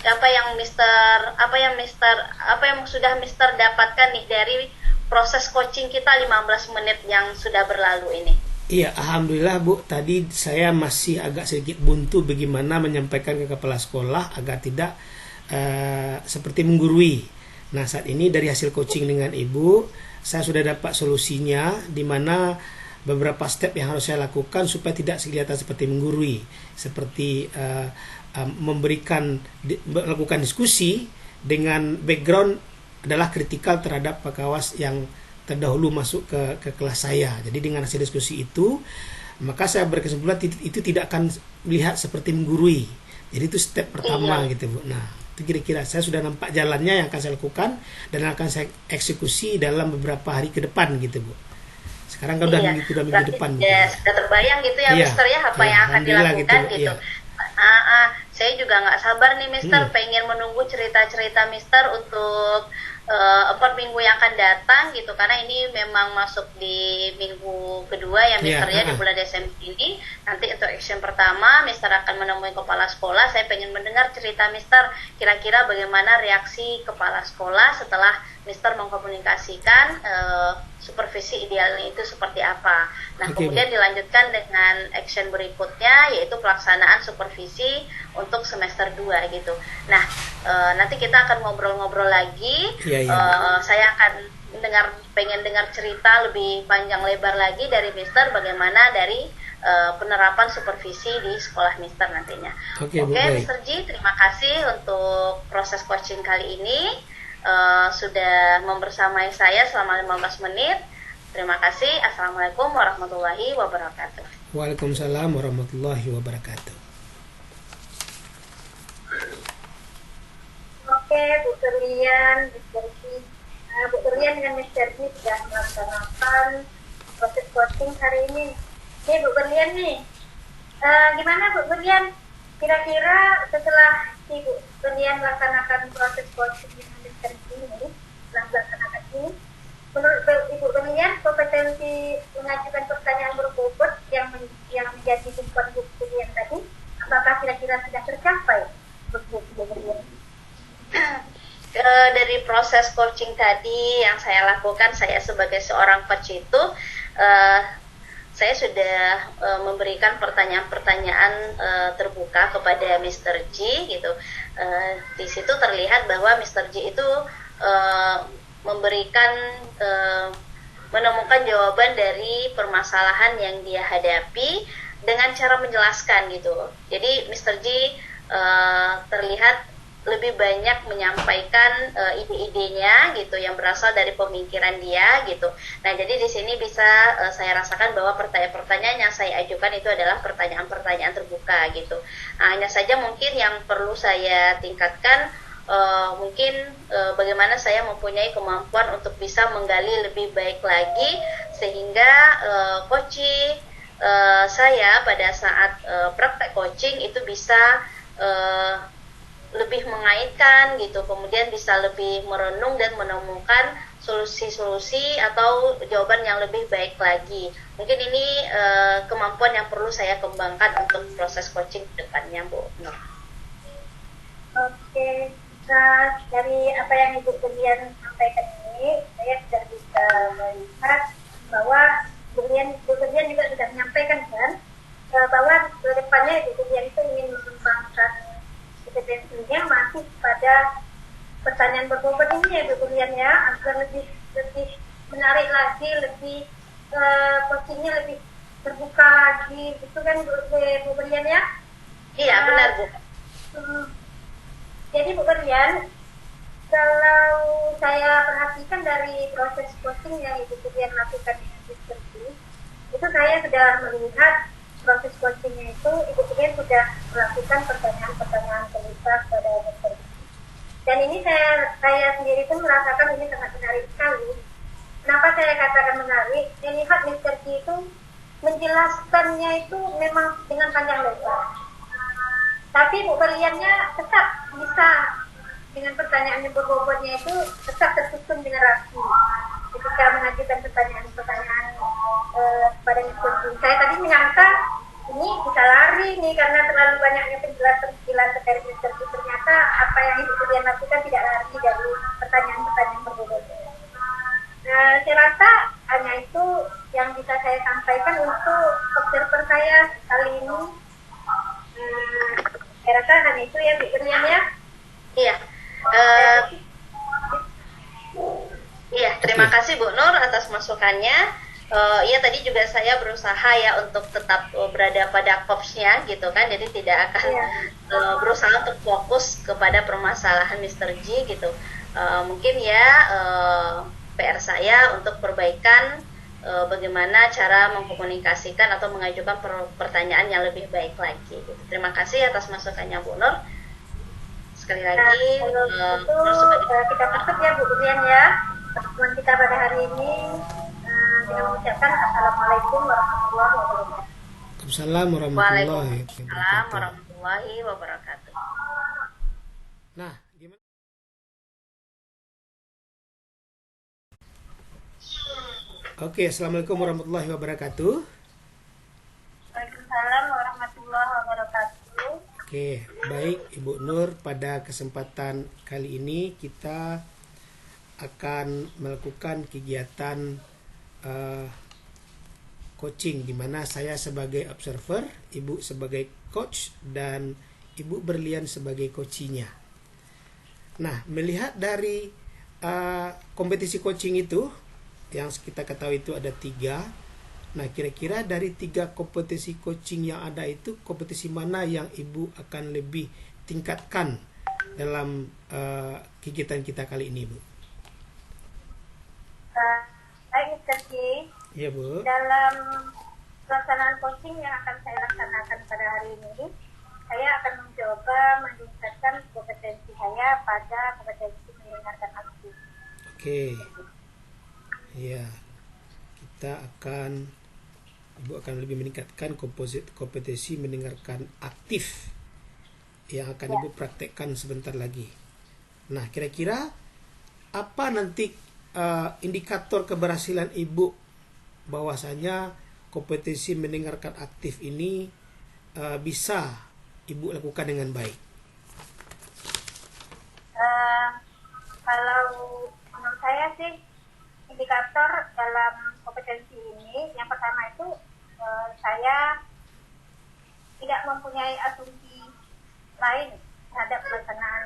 sudah Mister dapatkan nih dari proses coaching kita 15 menit yang sudah berlalu ini? Iya, alhamdulillah Bu. Tadi saya masih agak sedikit buntu bagaimana menyampaikan ke kepala sekolah agar tidak seperti menggurui. Nah, saat ini dari hasil coaching dengan Ibu, saya sudah dapat solusinya di mana beberapa step yang harus saya lakukan supaya tidak kelihatan seperti menggurui, seperti melakukan diskusi dengan background adalah kritikal terhadap Pak Kawas yang terdahulu masuk ke kelas saya. Jadi dengan hasil diskusi itu, maka saya berkesimpulan itu tidak akan melihat seperti menggurui. Jadi itu step pertama gitu Bu. Nah, itu kira-kira saya sudah nampak jalannya yang akan saya lakukan dan akan saya eksekusi dalam beberapa hari ke depan gitu Bu. Sekarang kan udah minggu depan. Sudah terbayang gitu ya Mister ya apa yang akan dilakukan gitu. Saya juga nggak sabar nih Mister, pengen menunggu cerita-cerita Mister untuk 4 minggu yang akan datang gitu, karena ini memang masuk di minggu kedua ya Mister ya di bulan Desember ini. Nanti untuk action pertama Mister akan menemui kepala sekolah. Saya pengen mendengar cerita Mister, kira-kira bagaimana reaksi kepala sekolah setelah Mister mengkomunikasikan supervisi idealnya itu seperti apa. Nah, kemudian dilanjutkan dengan action berikutnya yaitu pelaksanaan supervisi untuk semester 2 gitu. Nah, nanti kita akan ngobrol-ngobrol lagi. Saya akan pengen dengar cerita lebih panjang lebar lagi dari Mister bagaimana dari penerapan supervisi di sekolah Mister nantinya. Oke, Mister Ji, terima kasih untuk proses coaching kali ini. Sudah membersamai saya selama 15 menit. Terima kasih. Assalamualaikum warahmatullahi wabarakatuh. Waalaikumsalam warahmatullahi wabarakatuh. Oke, Bu Berlian, Bu Berlian dengan Mr. Ji sudah melaksanakan proses coaching hari ini. Nih Bu Berlian nih, gimana Bu Berlian? Kira-kira setelah si Bu Berlian melaksanakan proses coaching dengan Mr. Ji ini, menurut Ibu Berlian kompetensi mengajukan pertanyaan berbobot yang menjadi tumpuan Bu Berlian tadi, apakah kira-kira sudah tercapai Bu Berlian? Dari proses coaching tadi yang saya lakukan, saya sebagai seorang coach itu saya sudah memberikan pertanyaan-pertanyaan terbuka kepada Mr. Ji gitu. Di situ terlihat bahwa Mr. Ji itu menemukan jawaban dari permasalahan yang dia hadapi dengan cara menjelaskan gitu. Jadi Mr. Ji terlihat lebih banyak menyampaikan ide-idenya gitu yang berasal dari pemikiran dia gitu. Nah, jadi di sini bisa saya rasakan bahwa pertanyaan-pertanyaan yang saya ajukan itu adalah pertanyaan-pertanyaan terbuka gitu. Nah, hanya saja mungkin yang perlu saya tingkatkan mungkin bagaimana saya mempunyai kemampuan untuk bisa menggali lebih baik lagi sehingga coaching saya pada saat praktek coaching itu bisa lebih mengaitkan gitu, kemudian bisa lebih merenung dan menemukan solusi-solusi atau jawaban yang lebih baik lagi. Mungkin ini kemampuan yang perlu saya kembangkan untuk proses coaching ke depannya, Bu Nur. Oke, nah dari apa yang Ibu Berlian sampaikan ini, saya sudah bisa melihat bahwa Bu Berlian juga sudah menyampaikan kan, bahwa ke depannya Ibu Berlian itu ingin mengembangkan kompetensinya masih pada pertanyaan berbobot ini ya Bu Berlian ya, agar lebih menarik lagi, lebih coachingnya lebih terbuka lagi, gitu kan Bu Berlian ya? Iya benar Bu. Jadi Bu Berlian, kalau saya perhatikan dari proses coaching yang Ibu Berlian lakukan di Mr. G, itu saya sudah melihat proses coachingnya itu Ibu Berlian sudah melakukan pertanyaan-pertanyaan terbuka pada Mr. G. Dan ini saya sendiri pun merasakan ini sangat menarik sekali. Kenapa saya katakan menarik? Melihat Mr. G itu menjelaskannya itu memang dengan panjang lebar. Tapi Bu Berliannya tetap bisa dengan pertanyaan yang berbobotnya itu tetap tersusun dengan rapi. Ketika mengajukan pertanyaan-pertanyaan pada Mr. G. Saya tadi menyangka ini bisa lari nih karena terlalu banyaknya penjelasan terkait Mr. G. Ternyata apa yang Ibu Berlian lakukan tidak lari dari pertanyaan-pertanyaan berbobotnya. Saya rasa hanya itu yang bisa saya sampaikan untuk observer saya kali ini. Saya rasa hanya itu ya Bu Berlian ya. Iya. Iya, terima kasih Bu Nur atas masukannya. Iya tadi juga saya berusaha ya untuk tetap berada pada kopsnya gitu kan, jadi tidak akan berusaha untuk fokus kepada permasalahan Mr. G gitu. Mungkin ya PR saya untuk perbaikan bagaimana cara mengkomunikasikan atau mengajukan pertanyaan yang lebih baik lagi gitu. Terima kasih atas masukannya Bu Nur. Sekali lagi kita tutup ya Bu Berlian ya pertemuan kita pada hari ini dengan mengucapkan Assalamualaikum warahmatullahi wabarakatuh. Waalaikumsalam warahmatullahi wabarakatuh. Nah, gimana? Oke, Assalamualaikum warahmatullahi wabarakatuh. Waalaikumsalam warahmatullahi wabarakatuh. Oke, baik Ibu Nur, pada kesempatan kali ini kita akan melakukan kegiatan coaching di mana saya sebagai observer, Ibu sebagai coach, dan Ibu Berlian sebagai coachingnya. Nah, melihat dari kompetisi coaching itu yang kita ketahui itu ada 3. Nah, kira-kira dari 3 kompetisi coaching yang ada itu, kompetisi mana yang Ibu akan lebih tingkatkan dalam kegiatan kita kali ini, Bu? Baik, Mr. G. Iya, Bu. Dalam pelaksanaan coaching yang akan saya laksanakan pada hari ini, saya akan mencoba meningkatkan kompetensi saya pada kompetensi mendengarkan aktif. Oke. Ya, Ibu akan lebih meningkatkan kompetensi mendengarkan aktif yang akan Ibu praktekkan sebentar lagi. Nah, kira-kira apa nanti indikator keberhasilan Ibu bahwasanya kompetensi mendengarkan aktif ini bisa Ibu lakukan dengan baik? Kalau menurut saya sih indikator dalam kompetensi ini yang pertama itu saya tidak mempunyai asumsi lain terhadap pelaksanaan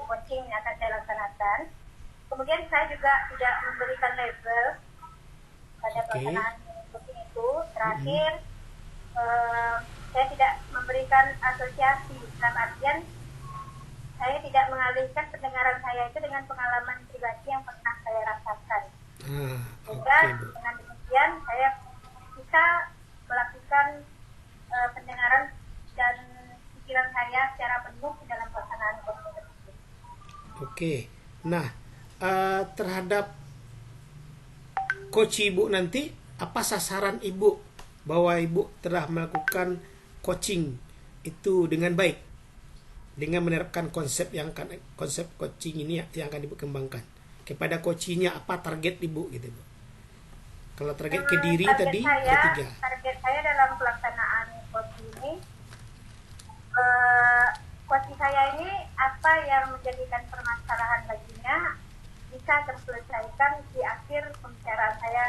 coaching yang akan saya laksanakan. Kemudian saya juga tidak memberikan label pada pelaksanaan coaching itu. Terakhir saya tidak memberikan asosiasi, dalam artian saya tidak mengalihkan pendengaran saya itu dengan pengalaman pribadi yang pernah saya rasakan. Sehingga dengan demikian saya bisa melakukan pendengaran dan pikiran saya secara penuh dalam pelaksanaan coaching tersebut. Oke. Nah, terhadap coach ibu nanti, apa sasaran ibu bahwa ibu telah melakukan coaching itu dengan baik, dengan menerapkan konsep coaching ini yang akan ibu kembangkan kepada coachingnya, apa target ibu gitu bu? Kalau target ke diri tadi ketiga. Target saya dalam pelaksanaan coaching ini, coaching saya ini apa yang menjadikan permasalahan baginya bisa terselesaikan di akhir pembicaraan saya.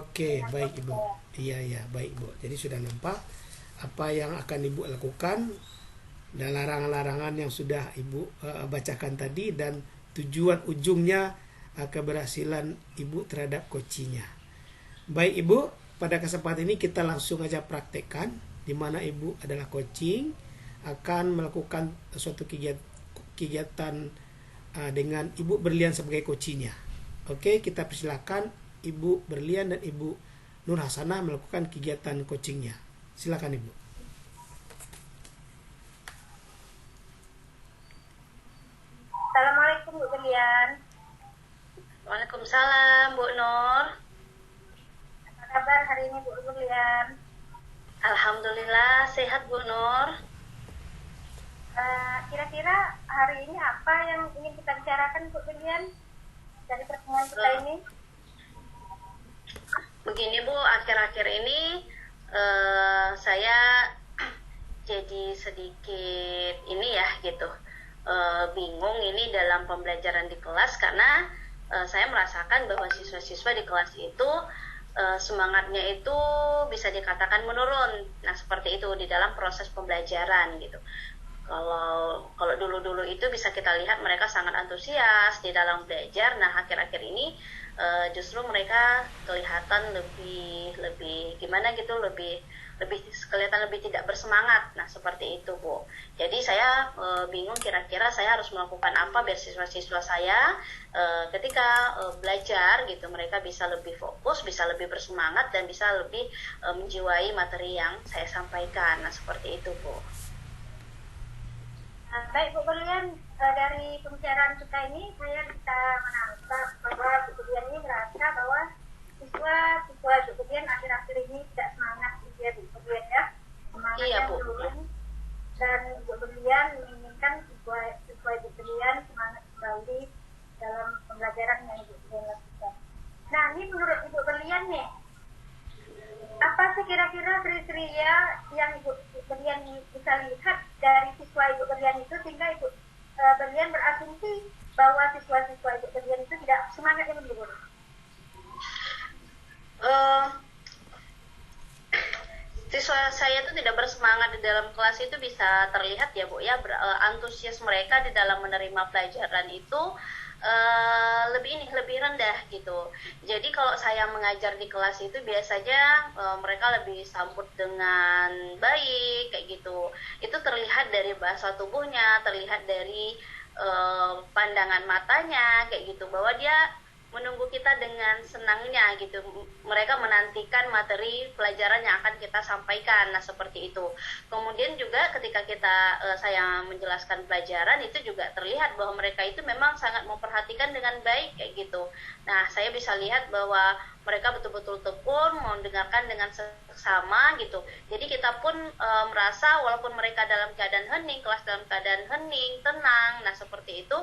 Oke, baik ibu. Iya, baik bu. Jadi sudah nampak apa yang akan ibu lakukan dan larangan-larangan yang sudah ibu bacakan tadi, dan tujuan ujungnya keberhasilan ibu terhadap coachingnya. Baik ibu, pada kesempatan ini kita langsung aja praktekkan, di mana ibu adalah coaching akan melakukan suatu kegiatan dengan Ibu Berlian sebagai coachingnya. Oke, kita persilakan Ibu Berlian dan Ibu Nur Hasanah melakukan kegiatan coachingnya. Silakan Ibu. Assalamualaikum Bu Berlian. Waalaikumsalam Bu Nur. Apa kabar hari ini Bu Berlian? Alhamdulillah sehat Bu Nur. Kira-kira hari ini apa yang ingin kita bicarakan Bu Berlian dari pertemuan kita ini? Begini Bu, akhir-akhir ini saya jadi sedikit ini ya gitu, bingung ini dalam pembelajaran di kelas, karena saya merasakan bahwa siswa-siswa di kelas itu semangatnya itu bisa dikatakan menurun. Nah seperti itu di dalam proses pembelajaran gitu. Kalau dulu-dulu itu bisa kita lihat mereka sangat antusias di dalam belajar. Nah akhir-akhir ini justru mereka kelihatan lebih gimana gitu, lebih kelihatan lebih tidak bersemangat. Nah seperti itu Bu. Jadi saya bingung kira-kira saya harus melakukan apa biar siswa-siswa saya ketika belajar gitu mereka bisa lebih fokus, bisa lebih bersemangat, dan bisa lebih menjiwai materi yang saya sampaikan. Nah seperti itu Bu. Baik Bu Berlian, dari pembicaraan kita ini saya bisa menangkap bahwa Bu Berlian ini merasa bahwa siswa Bu Berlian akhir-akhir ini tidak semangat gitu ya Bu Berlian ya, semangatnya turun, dan Bu Berlian menginginkan siswa Bu Berlian semangat kembali dalam pembelajaran yang Ibu Berlian lakukan. Nah ini menurut Ibu Berlian nih, apa sih kira-kira kriteria yang Ibu Berlian bisa lihat dari siswa Ibu Berlian itu sehingga Ibu Berlian berasumsi bahwa siswa-siswa Ibu Berlian itu tidak semangat yang menurun? Siswa saya itu tidak bersemangat di dalam kelas itu bisa terlihat ya Bu ya, antusias mereka di dalam menerima pelajaran itu lebih rendah gitu. Jadi kalau saya mengajar di kelas itu biasanya mereka lebih sambut dengan baik kayak gitu. Itu terlihat dari bahasa tubuhnya, terlihat dari pandangan matanya kayak gitu, bahwa dia menunggu kita dengan senangnya gitu. Mereka menantikan materi pelajaran yang akan kita sampaikan. Nah seperti itu. Kemudian juga ketika saya menjelaskan pelajaran itu juga terlihat bahwa mereka itu memang sangat memperhatikan dengan baik kayak gitu. Nah saya bisa lihat bahwa mereka betul-betul tekun mendengarkan dengan seksama gitu. Jadi kita pun merasa walaupun mereka dalam keadaan hening, kelas dalam keadaan hening, tenang. Nah seperti itu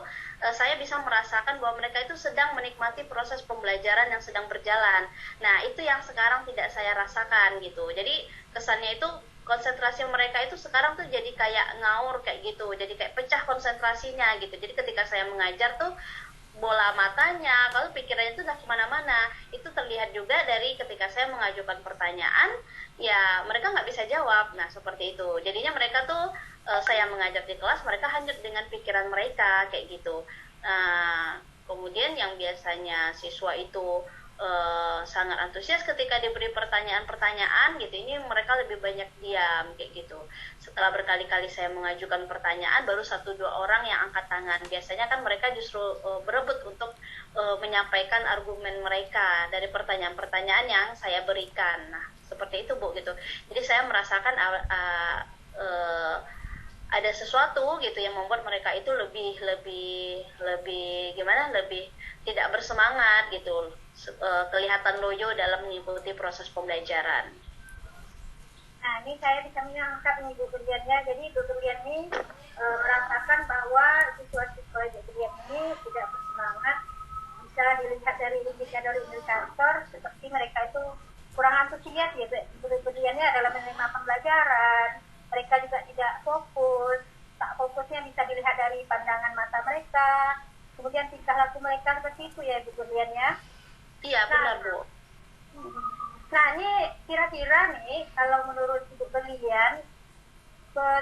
saya bisa merasakan bahwa mereka itu sedang menikmati proses pembelajaran yang sedang berjalan. Nah itu yang sekarang tidak saya rasakan gitu. Jadi kesannya itu konsentrasi mereka itu sekarang tuh jadi kayak ngaur kayak gitu, jadi kayak pecah konsentrasinya gitu. Jadi ketika saya mengajar tuh bola matanya, kalau pikirannya itu udah kemana-mana. Itu terlihat juga dari ketika saya mengajukan pertanyaan, ya mereka nggak bisa jawab. Nah seperti itu. Jadinya mereka tuh saya mengajar di kelas, mereka hanyut dengan pikiran mereka kayak gitu. Kemudian yang biasanya siswa itu sangat antusias ketika diberi pertanyaan-pertanyaan gitu, ini mereka lebih banyak diam kayak gitu. Setelah berkali-kali saya mengajukan pertanyaan, baru 1-2 orang yang angkat tangan. Biasanya kan mereka justru berebut untuk menyampaikan argumen mereka dari pertanyaan-pertanyaan yang saya berikan. Nah seperti itu Bu gitu. Jadi saya merasakan ada sesuatu gitu yang membuat mereka itu lebih lebih lebih gimana, lebih tidak bersemangat gitu, kelihatan loyo dalam mengikuti proses pembelajaran. Nah, ini saya bisa mengangkat nih Bu Berliannya. Jadi Bu Berlian ini merasakan bahwa siswa-siswa Bu Berlian ini tidak bersemangat. Bisa dilihat dari indikator seperti mereka itu kurang antusias ya Bu Berliannya dalam menerima pembelajaran. Mereka juga tidak fokus. Tak fokusnya bisa dilihat dari pandangan mata mereka. Kemudian tingkah laku mereka seperti itu ya Bu Berlian ya. Iya, benar Bu. Nah, ini kira-kira nih, kalau menurut Ibu Berlian,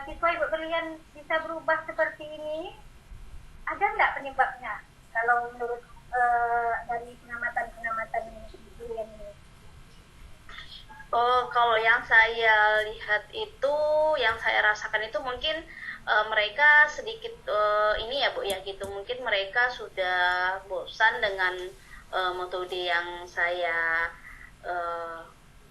siswa Ibu Berlian bisa berubah seperti ini, ada nggak penyebabnya? Kalau menurut dari pengamatan-pengamatan Ibu Berlian ini? Oh, kalau yang saya lihat itu, yang saya rasakan itu mungkin mereka sedikit ini ya Bu ya gitu. Mungkin mereka sudah bosan dengan metode yang saya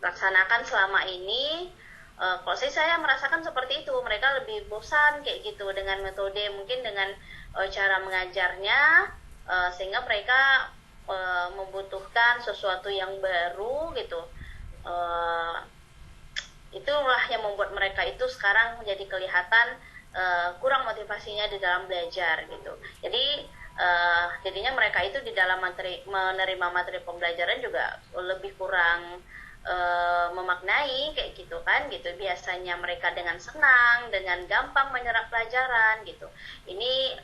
laksanakan selama ini. Kalau saya merasakan seperti itu, mereka lebih bosan kayak gitu dengan metode, mungkin dengan cara mengajarnya, sehingga mereka membutuhkan sesuatu yang baru gitu. Itulah yang membuat mereka itu sekarang menjadi kelihatan kurang motivasinya di dalam belajar gitu. Jadi jadinya mereka itu di dalam menerima materi pembelajaran juga lebih kurang memaknai kayak gitu kan gitu. Biasanya mereka dengan senang, dengan gampang menyerap pelajaran gitu. Ini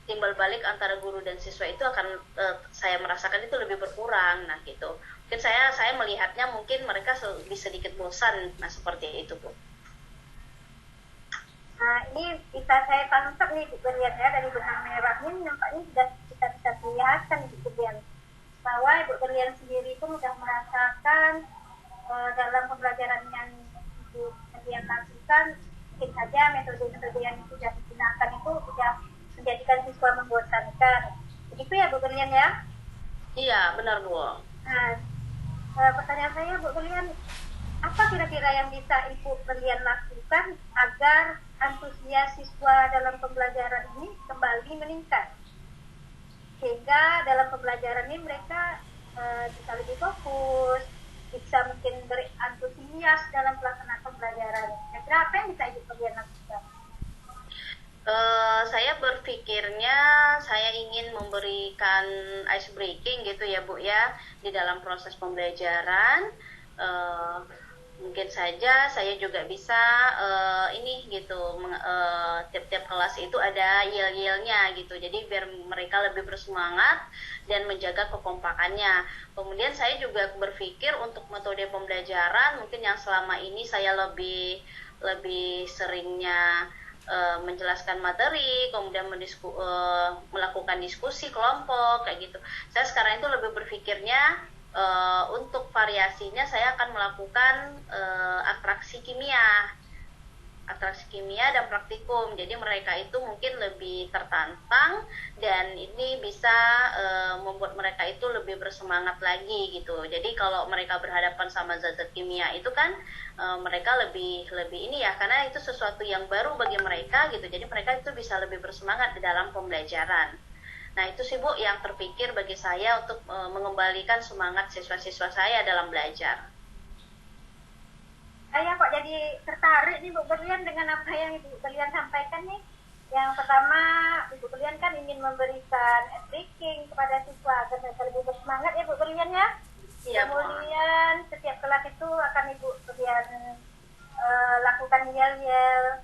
timbal balik antara guru dan siswa itu akan saya merasakan itu lebih berkurang. Nah gitu. Mungkin saya melihatnya mungkin mereka lebih sedikit bosan. Nah seperti itu Bu. Nah, ini bisa saya tangkap nih Bu Berlian ya, dari benang merah ini nampaknya sudah kita bisa lihatkan Ibu Berlian bahwa Ibu Berlian sendiri itu sudah merasakan dalam pembelajaran yang Ibu Berlian lakukan, mungkin saja metode-metode yang sudah digunakan itu sudah menjadikan siswa membosankan. Begitu ya Bu Berlian ya? Iya, benar Bu. Nah, pertanyaan saya Bu Berlian, apa kira-kira yang bisa Ibu Berlian lakukan agar antusias siswa dalam pembelajaran ini kembali meningkat, sehingga dalam pembelajaran ini mereka bisa lebih fokus, bisa mungkin berantusias dalam pelaksanaan pembelajaran. Kira-kira apa yang bisa Ibu Berlian lakukan? Saya berpikirnya saya ingin memberikan ice breaking gitu ya Bu ya di dalam proses pembelajaran. Mungkin saja saya juga bisa ini gitu, tiap-tiap kelas itu ada yel-yelnya gitu, jadi biar mereka lebih bersemangat dan menjaga kekompakannya. Kemudian saya juga berpikir untuk metode pembelajaran mungkin yang selama ini saya lebih seringnya menjelaskan materi, kemudian melakukan diskusi kelompok kayak gitu. Saya sekarang itu lebih berpikirnya untuk variasinya saya akan melakukan atraksi kimia dan praktikum. Jadi mereka itu mungkin lebih tertantang dan ini bisa membuat mereka itu lebih bersemangat lagi gitu. Jadi kalau mereka berhadapan sama zat-zat kimia itu kan mereka lebih ini ya, karena itu sesuatu yang baru bagi mereka gitu. Jadi mereka itu bisa lebih bersemangat di dalam pembelajaran. Nah itu sih Bu yang terpikir bagi saya untuk mengembalikan semangat siswa-siswa saya dalam belajar. Saya kok jadi tertarik nih Bu Berlian dengan apa yang Ibu Berlian sampaikan nih. Yang pertama, Ibu Berlian kan ingin memberikan breaking kepada siswa agar mereka lebih bersemangat ya Bu Berlian ya. Iya, kemudian setiap kelas itu akan Ibu Berlian lakukan yel-yel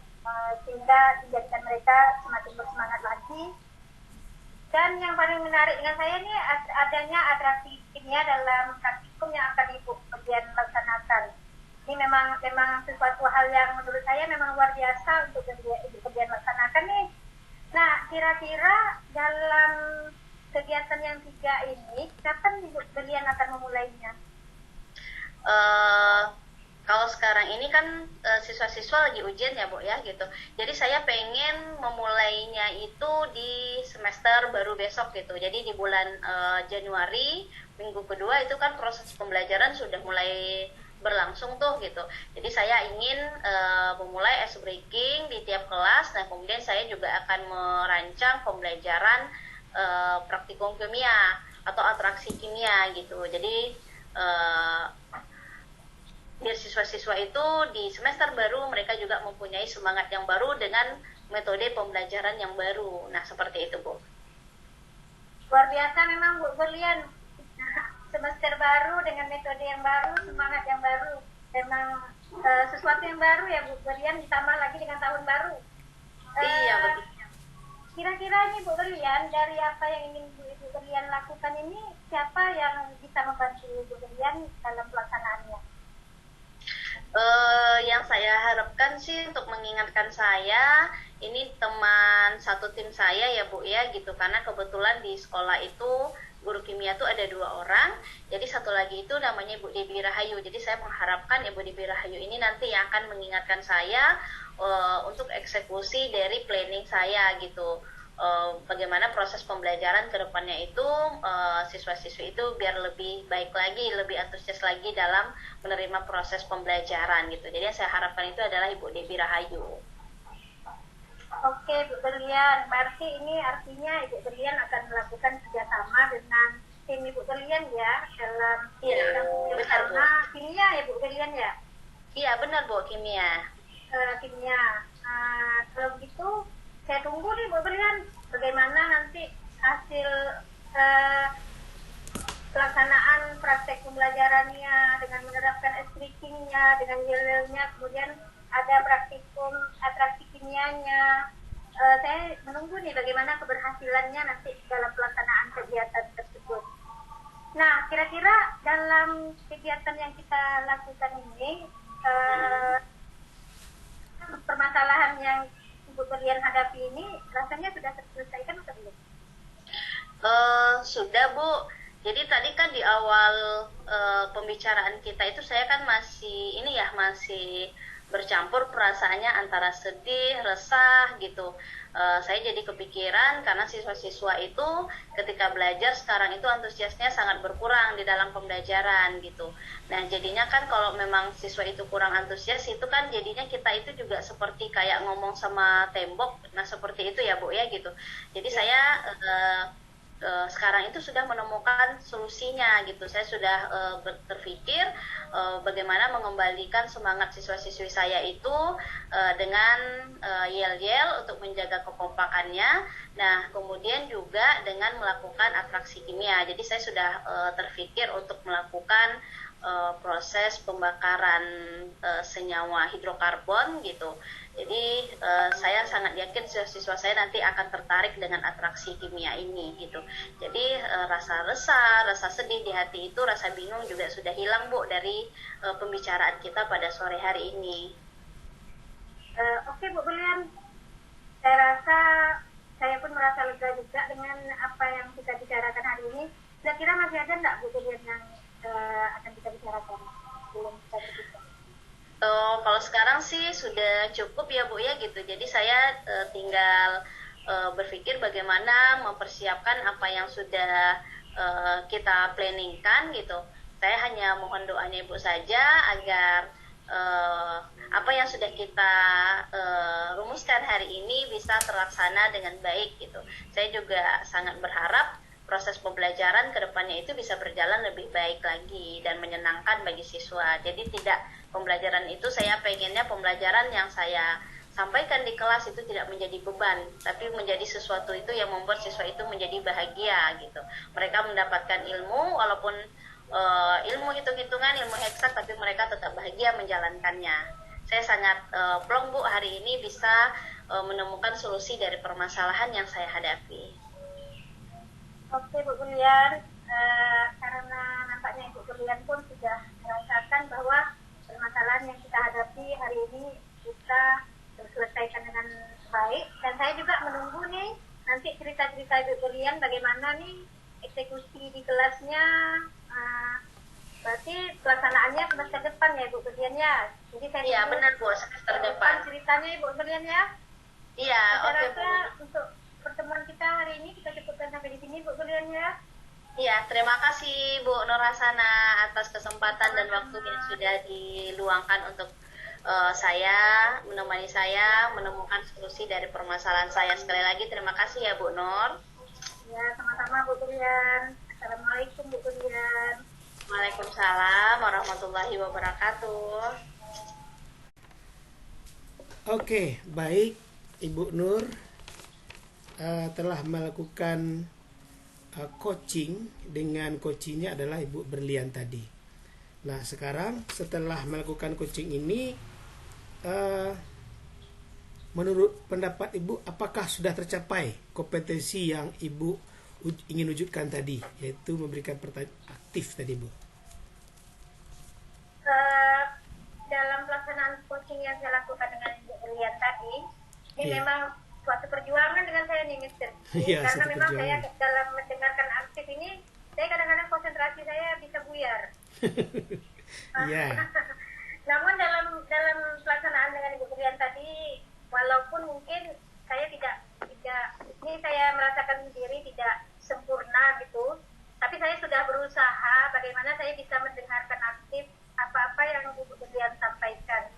sehingga menjadikan mereka semakin bersemangat lagi. Dan yang paling menarik dengan saya ini adanya atraksi kimia dalam praktikum yang akan Ibu Berlian laksanakan. Ini memang sesuatu hal yang menurut saya memang luar biasa untuk Ibu Berlian laksanakan nih. Nah, kira-kira dalam kegiatan yang 3 ini, kapan Ibu Berlian akan memulainya? Kalau sekarang ini kan siswa-siswa lagi ujian ya Bu ya gitu. Jadi saya pengen memulainya itu di semester baru besok gitu. Jadi di bulan Januari minggu kedua itu kan proses pembelajaran sudah mulai berlangsung tuh gitu. Jadi saya ingin memulai ice breaking di tiap kelas. Nah kemudian saya juga akan merancang pembelajaran praktikum kimia atau atraksi kimia gitu. Jadi biar siswa-siswa itu di semester baru mereka juga mempunyai semangat yang baru dengan metode pembelajaran yang baru. Nah seperti itu Bu. Luar biasa memang Bu Berlian. Semester baru dengan metode yang baru, semangat yang baru. Memang sesuatu yang baru ya Bu Berlian, ditambah lagi dengan tahun baru. Iya betul. Kira-kira ini Bu Berlian, dari apa yang ingin Bu Berlian lakukan ini, siapa yang bisa membantu Bu Berlian dalam pelaksanaannya? Yang saya harapkan sih untuk mengingatkan saya, ini teman satu tim saya ya Bu ya gitu, karena kebetulan di sekolah itu guru kimia tuh ada 2 orang, jadi satu lagi itu namanya Ibu Debi Rahayu. Jadi saya mengharapkan Ibu Debi Rahayu ini nanti yang akan mengingatkan saya untuk eksekusi dari planning saya gitu. Bagaimana proses pembelajaran ke depannya itu siswa-siswi itu biar lebih baik lagi, lebih antusias lagi dalam menerima proses pembelajaran gitu. Jadi yang saya harapkan itu adalah Ibu Debi Rahayu. Oke Bu Berlian, berarti ini artinya Ibu Berlian akan melakukan kerjasama dengan tim Ibu Berlian ya dalam benar Bu. Kimia ya Bu Berlian ya? Iya benar Bu, kimia. Kimia. Kalau begitu saya tunggu nih Bu Berlian bagaimana nanti hasil pelaksanaan praktek pembelajarannya dengan menerapkan S-Breaking-nya, dengan yel-yelnya, kemudian ada praktikum atraksi kimianya. Saya menunggu nih bagaimana keberhasilannya nanti dalam pelaksanaan kegiatan tersebut. Nah, kira-kira dalam kegiatan yang kita lakukan ini, permasalahan yang Ibu Berlian hadapi ini rasanya sudah terselesaikan atau belum? Sudah Bu. Jadi tadi kan di awal pembicaraan kita itu saya kan masih masih bercampur perasaannya antara sedih, resah gitu. Saya jadi kepikiran karena siswa-siswa itu ketika belajar sekarang itu antusiasnya sangat berkurang di dalam pembelajaran gitu. Nah jadinya kan kalau memang siswa itu kurang antusias itu kan jadinya kita itu juga seperti kayak ngomong sama tembok. Nah seperti itu ya Bu ya gitu. Jadi saya sekarang itu sudah menemukan solusinya gitu. Saya sudah berpikir bagaimana mengembalikan semangat siswa-siswi saya itu dengan yel-yel untuk menjaga kekompakannya. Nah, kemudian juga dengan melakukan atraksi kimia. Jadi saya sudah terpikir untuk melakukan proses pembakaran senyawa hidrokarbon gitu. Jadi saya sangat yakin siswa saya nanti akan tertarik dengan atraksi kimia ini gitu. Jadi rasa resah, rasa sedih di hati itu, rasa bingung juga sudah hilang Bu dari pembicaraan kita pada sore hari ini. Oke Bu Berlian, saya rasa saya pun merasa lega juga dengan apa yang kita bicarakan hari ini. Kira-kira masih ada enggak Bu Berlian yang akan kita bicarakan sebelum kita berbicara? Kalau sekarang sih sudah cukup ya Bu ya gitu. Jadi saya tinggal berpikir bagaimana mempersiapkan apa yang sudah kita planningkan gitu. Saya hanya mohon doanya Ibu saja agar apa yang sudah kita rumuskan hari ini bisa terlaksana dengan baik gitu. Saya juga sangat berharap proses pembelajaran ke depannya itu bisa berjalan lebih baik lagi dan menyenangkan bagi siswa. Jadi tidak pembelajaran itu saya pengennya pembelajaran yang saya sampaikan di kelas itu tidak menjadi beban, tapi menjadi sesuatu itu yang membuat siswa itu menjadi bahagia gitu. Mereka mendapatkan ilmu walaupun ilmu hitung-hitungan, ilmu heksak, tapi mereka tetap bahagia menjalankannya. Saya sangat plong Bu hari ini bisa menemukan solusi dari permasalahan yang saya hadapi. Oke Bu Berlian, karena nampaknya Ibu Berlian pun sudah merasakan bahwa permasalahan yang kita hadapi hari ini kita selesaikan dengan baik, dan saya juga menunggu nih nanti cerita-cerita Ibu Berlian bagaimana nih eksekusi di kelasnya. Berarti pelaksanaannya semester depan ya Ibu Berlian ya. Jadi saya Iya benar Bu, semester depan ceritanya Ibu Berlian ya. Iya, Saya oke rasa Bu. untuk pertemuan kita hari ini kita cukupkan sampai di sini Bu Berlian ya. Iya, terima kasih Bu Nur Hasana atas kesempatan dan waktu yang sudah diluangkan untuk menemani saya menemukan solusi dari permasalahan saya. Sekali lagi terima kasih ya Bu Nur. Ya, sama-sama Bu Kurian. Assalamualaikum Bu Kurian. Waalaikumsalam warahmatullahi wabarakatuh. Oke, baik Ibu Nur telah melakukan coaching dengan coachingnya adalah Ibu Berlian tadi. Nah, sekarang setelah melakukan coaching ini, menurut pendapat Ibu, apakah sudah tercapai kompetensi yang Ibu ingin wujudkan tadi, yaitu memberikan pertanyaan aktif tadi, Bu? Dalam pelaksanaan coaching yang saya lakukan dengan Ibu Berlian tadi, ini Iya. memang suatu perjuangan dengan saya nih, Mister. Iya, Karena suatu memang saya perjuangan. dalam mendengarkan aktif ini, saya kadang-kadang konsentrasi saya bisa buyar. Iya. Namun dalam pelaksanaan dengan Ibu Berlian tadi, walaupun mungkin saya tidak ini saya merasakan sendiri tidak sempurna gitu, tapi saya sudah berusaha bagaimana saya bisa mendengarkan aktif apa-apa yang Ibu Berlian sampaikan.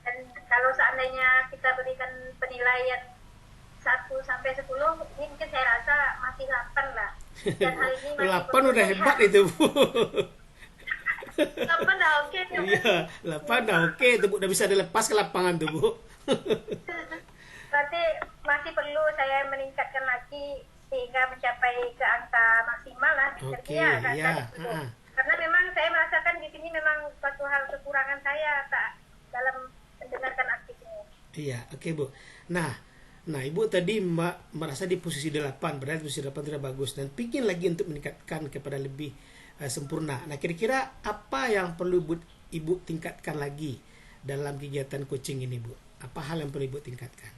Dan kalau seandainya kita berikan penilaian 1 sampai 10, ini mungkin saya rasa masih 8 lah. Dan hal ini masih 8 perlu udah saya- hebat itu, Bu. 8 dah oke tuh. Iya, 8 dah oke itu, Bu. Udah bisa dilepas ke lapangan tuh, Bu. Berarti masih perlu saya meningkatkan lagi sehingga mencapai ke angka maksimal lah. Oke, Ya, kan, ya. tadi itu. Karena memang saya merasakan di sini memang suatu hal kekurangan saya tak dalam mendengarkan aktif ini. Iya, oke, Bu. Nah, Ibu tadi merasa di posisi 8, berarti posisi 8 tidak bagus dan pingin lagi untuk meningkatkan kepada lebih sempurna. Nah, kira-kira apa yang perlu Ibu tingkatkan lagi dalam kegiatan coaching ini, Bu? Apa hal yang perlu Ibu tingkatkan?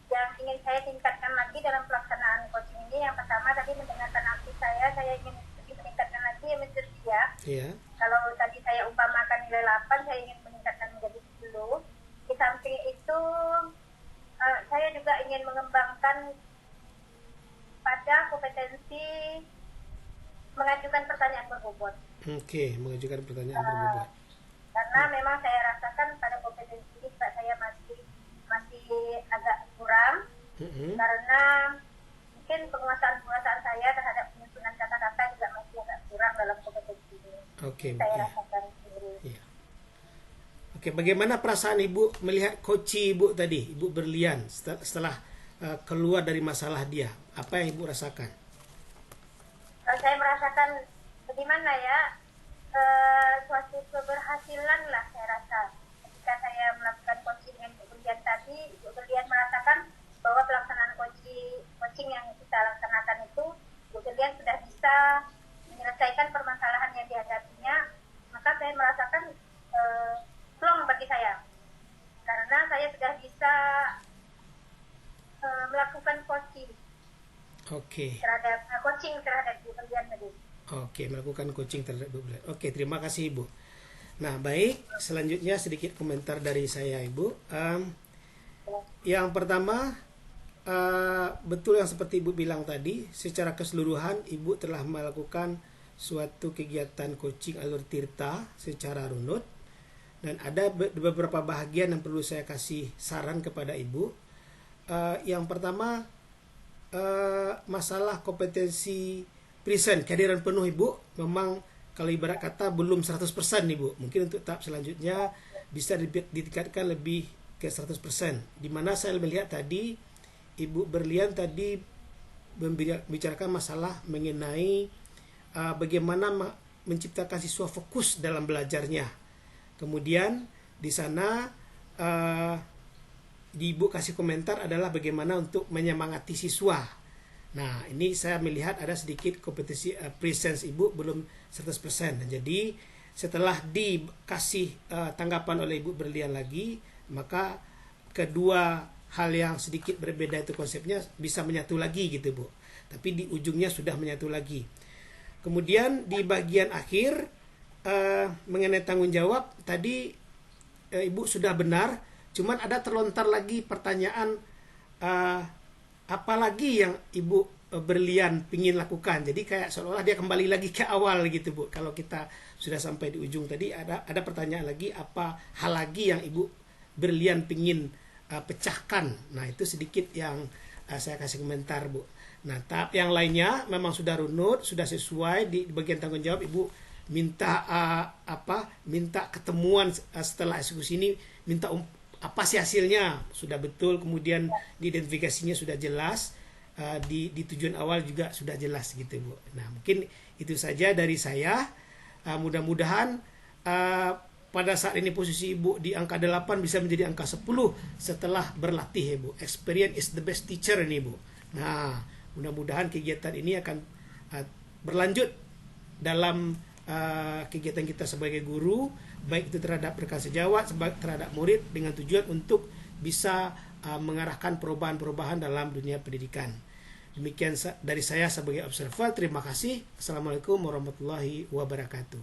Yang ingin saya tingkatkan lagi dalam pelaksanaan coaching ini, yang pertama tadi mendengarkan aktif saya ingin lebih meningkatkan lagi yang mencerdia. Iya. Kalau tadi saya umpamakan nilai 8, saya ingin meningkatkan menjadi 10. Di samping itu, saya juga ingin mengembangkan pada kompetensi mengajukan pertanyaan berbobot. Oke, mengajukan pertanyaan berbobot. Karena memang saya rasakan pada kompetensi ini saya masih agak kurang. Karena mungkin penguasaan saya terhadap penyusunan kata-kata juga masih agak kurang dalam kompetensi ini. Oke, Bu. Saya Iya. rasakan sendiri. Iya. Oke, bagaimana perasaan Ibu melihat coach Ibu tadi, Ibu Berlian, setelah keluar dari masalah dia? Apa yang Ibu rasakan? Saya merasakan bagaimana ya, suatu keberhasilan lah saya rasa. Ketika saya melakukan coaching dengan Ibu Berlian tadi, Ibu Berlian merasakan bahwa pelaksanaan coaching yang kita laksanakan itu, Ibu Berlian sudah bisa menyelesaikan permasalahan yang dihadapinya. Maka saya merasakan plong bagi saya, karena saya sudah bisa melakukan coaching Oke. terhadap Ibu Berlian tadi. Oke, melakukan coaching terhadap Ibu Berlian. Oke, terima kasih Ibu. Nah, baik, selanjutnya sedikit komentar dari saya, Ibu. Yang pertama, betul yang seperti Ibu bilang tadi, secara keseluruhan Ibu telah melakukan suatu kegiatan coaching alur tirta secara runut, dan ada beberapa bahagian yang perlu saya kasih saran kepada Ibu. Yang pertama, masalah kompetensi present, kehadiran penuh Ibu, memang kalau ibarat kata belum 100% Ibu. Mungkin untuk tahap selanjutnya bisa ditingkatkan lebih ke 100%. Dimana saya melihat tadi Ibu Berlian tadi membicarakan masalah mengenai bagaimana menciptakan siswa fokus dalam belajarnya. Kemudian di sana di Ibu kasih komentar adalah bagaimana untuk menyemangati siswa. Nah, ini saya melihat ada sedikit kompetensi presence Ibu belum 100%. Dan jadi setelah dikasih tanggapan oleh Ibu Berlian lagi, maka kedua hal yang sedikit berbeda itu konsepnya bisa menyatu lagi gitu, Bu. Tapi di ujungnya sudah menyatu lagi. Kemudian di bagian akhir mengenai tanggung jawab tadi Ibu sudah benar, cuman ada terlontar lagi pertanyaan apalagi yang Ibu berlian pingin lakukan. Jadi kayak seolah-olah dia kembali lagi ke awal gitu Bu. Kalau kita sudah sampai di ujung tadi, ada pertanyaan lagi, apa hal lagi yang Ibu berlian pingin pecahkan. Nah itu sedikit yang saya kasih komentar Bu. Nah tahap yang lainnya memang sudah runut, sudah sesuai di bagian tanggung jawab. Ibu minta minta ketemuan setelah eksekusi ini, minta apa sih hasilnya, sudah betul, kemudian diidentifikasinya sudah jelas, di tujuan awal juga sudah jelas gitu Bu. Nah mungkin itu saja dari saya. Mudah-mudahan pada saat ini posisi Ibu di angka 8 bisa menjadi angka 10 setelah berlatih ya Bu. Experience is the best teacher ini Bu. Nah mudah-mudahan kegiatan ini akan berlanjut dalam kegiatan kita sebagai guru, baik itu terhadap rekan sejawat, terhadap murid, dengan tujuan untuk bisa mengarahkan perubahan-perubahan dalam dunia pendidikan. Demikian dari saya sebagai observer. Terima kasih. Assalamualaikum warahmatullahi wabarakatuh.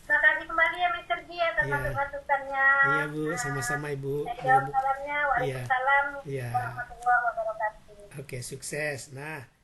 Terima kasih kembali ya Mr. G atas masukan-masukannya. Iya Bu, sama-sama Ibu. Saya jawab salamnya. Waalaikumsalam Iya. warahmatullahi wabarakatuh. Oke, sukses. Nah.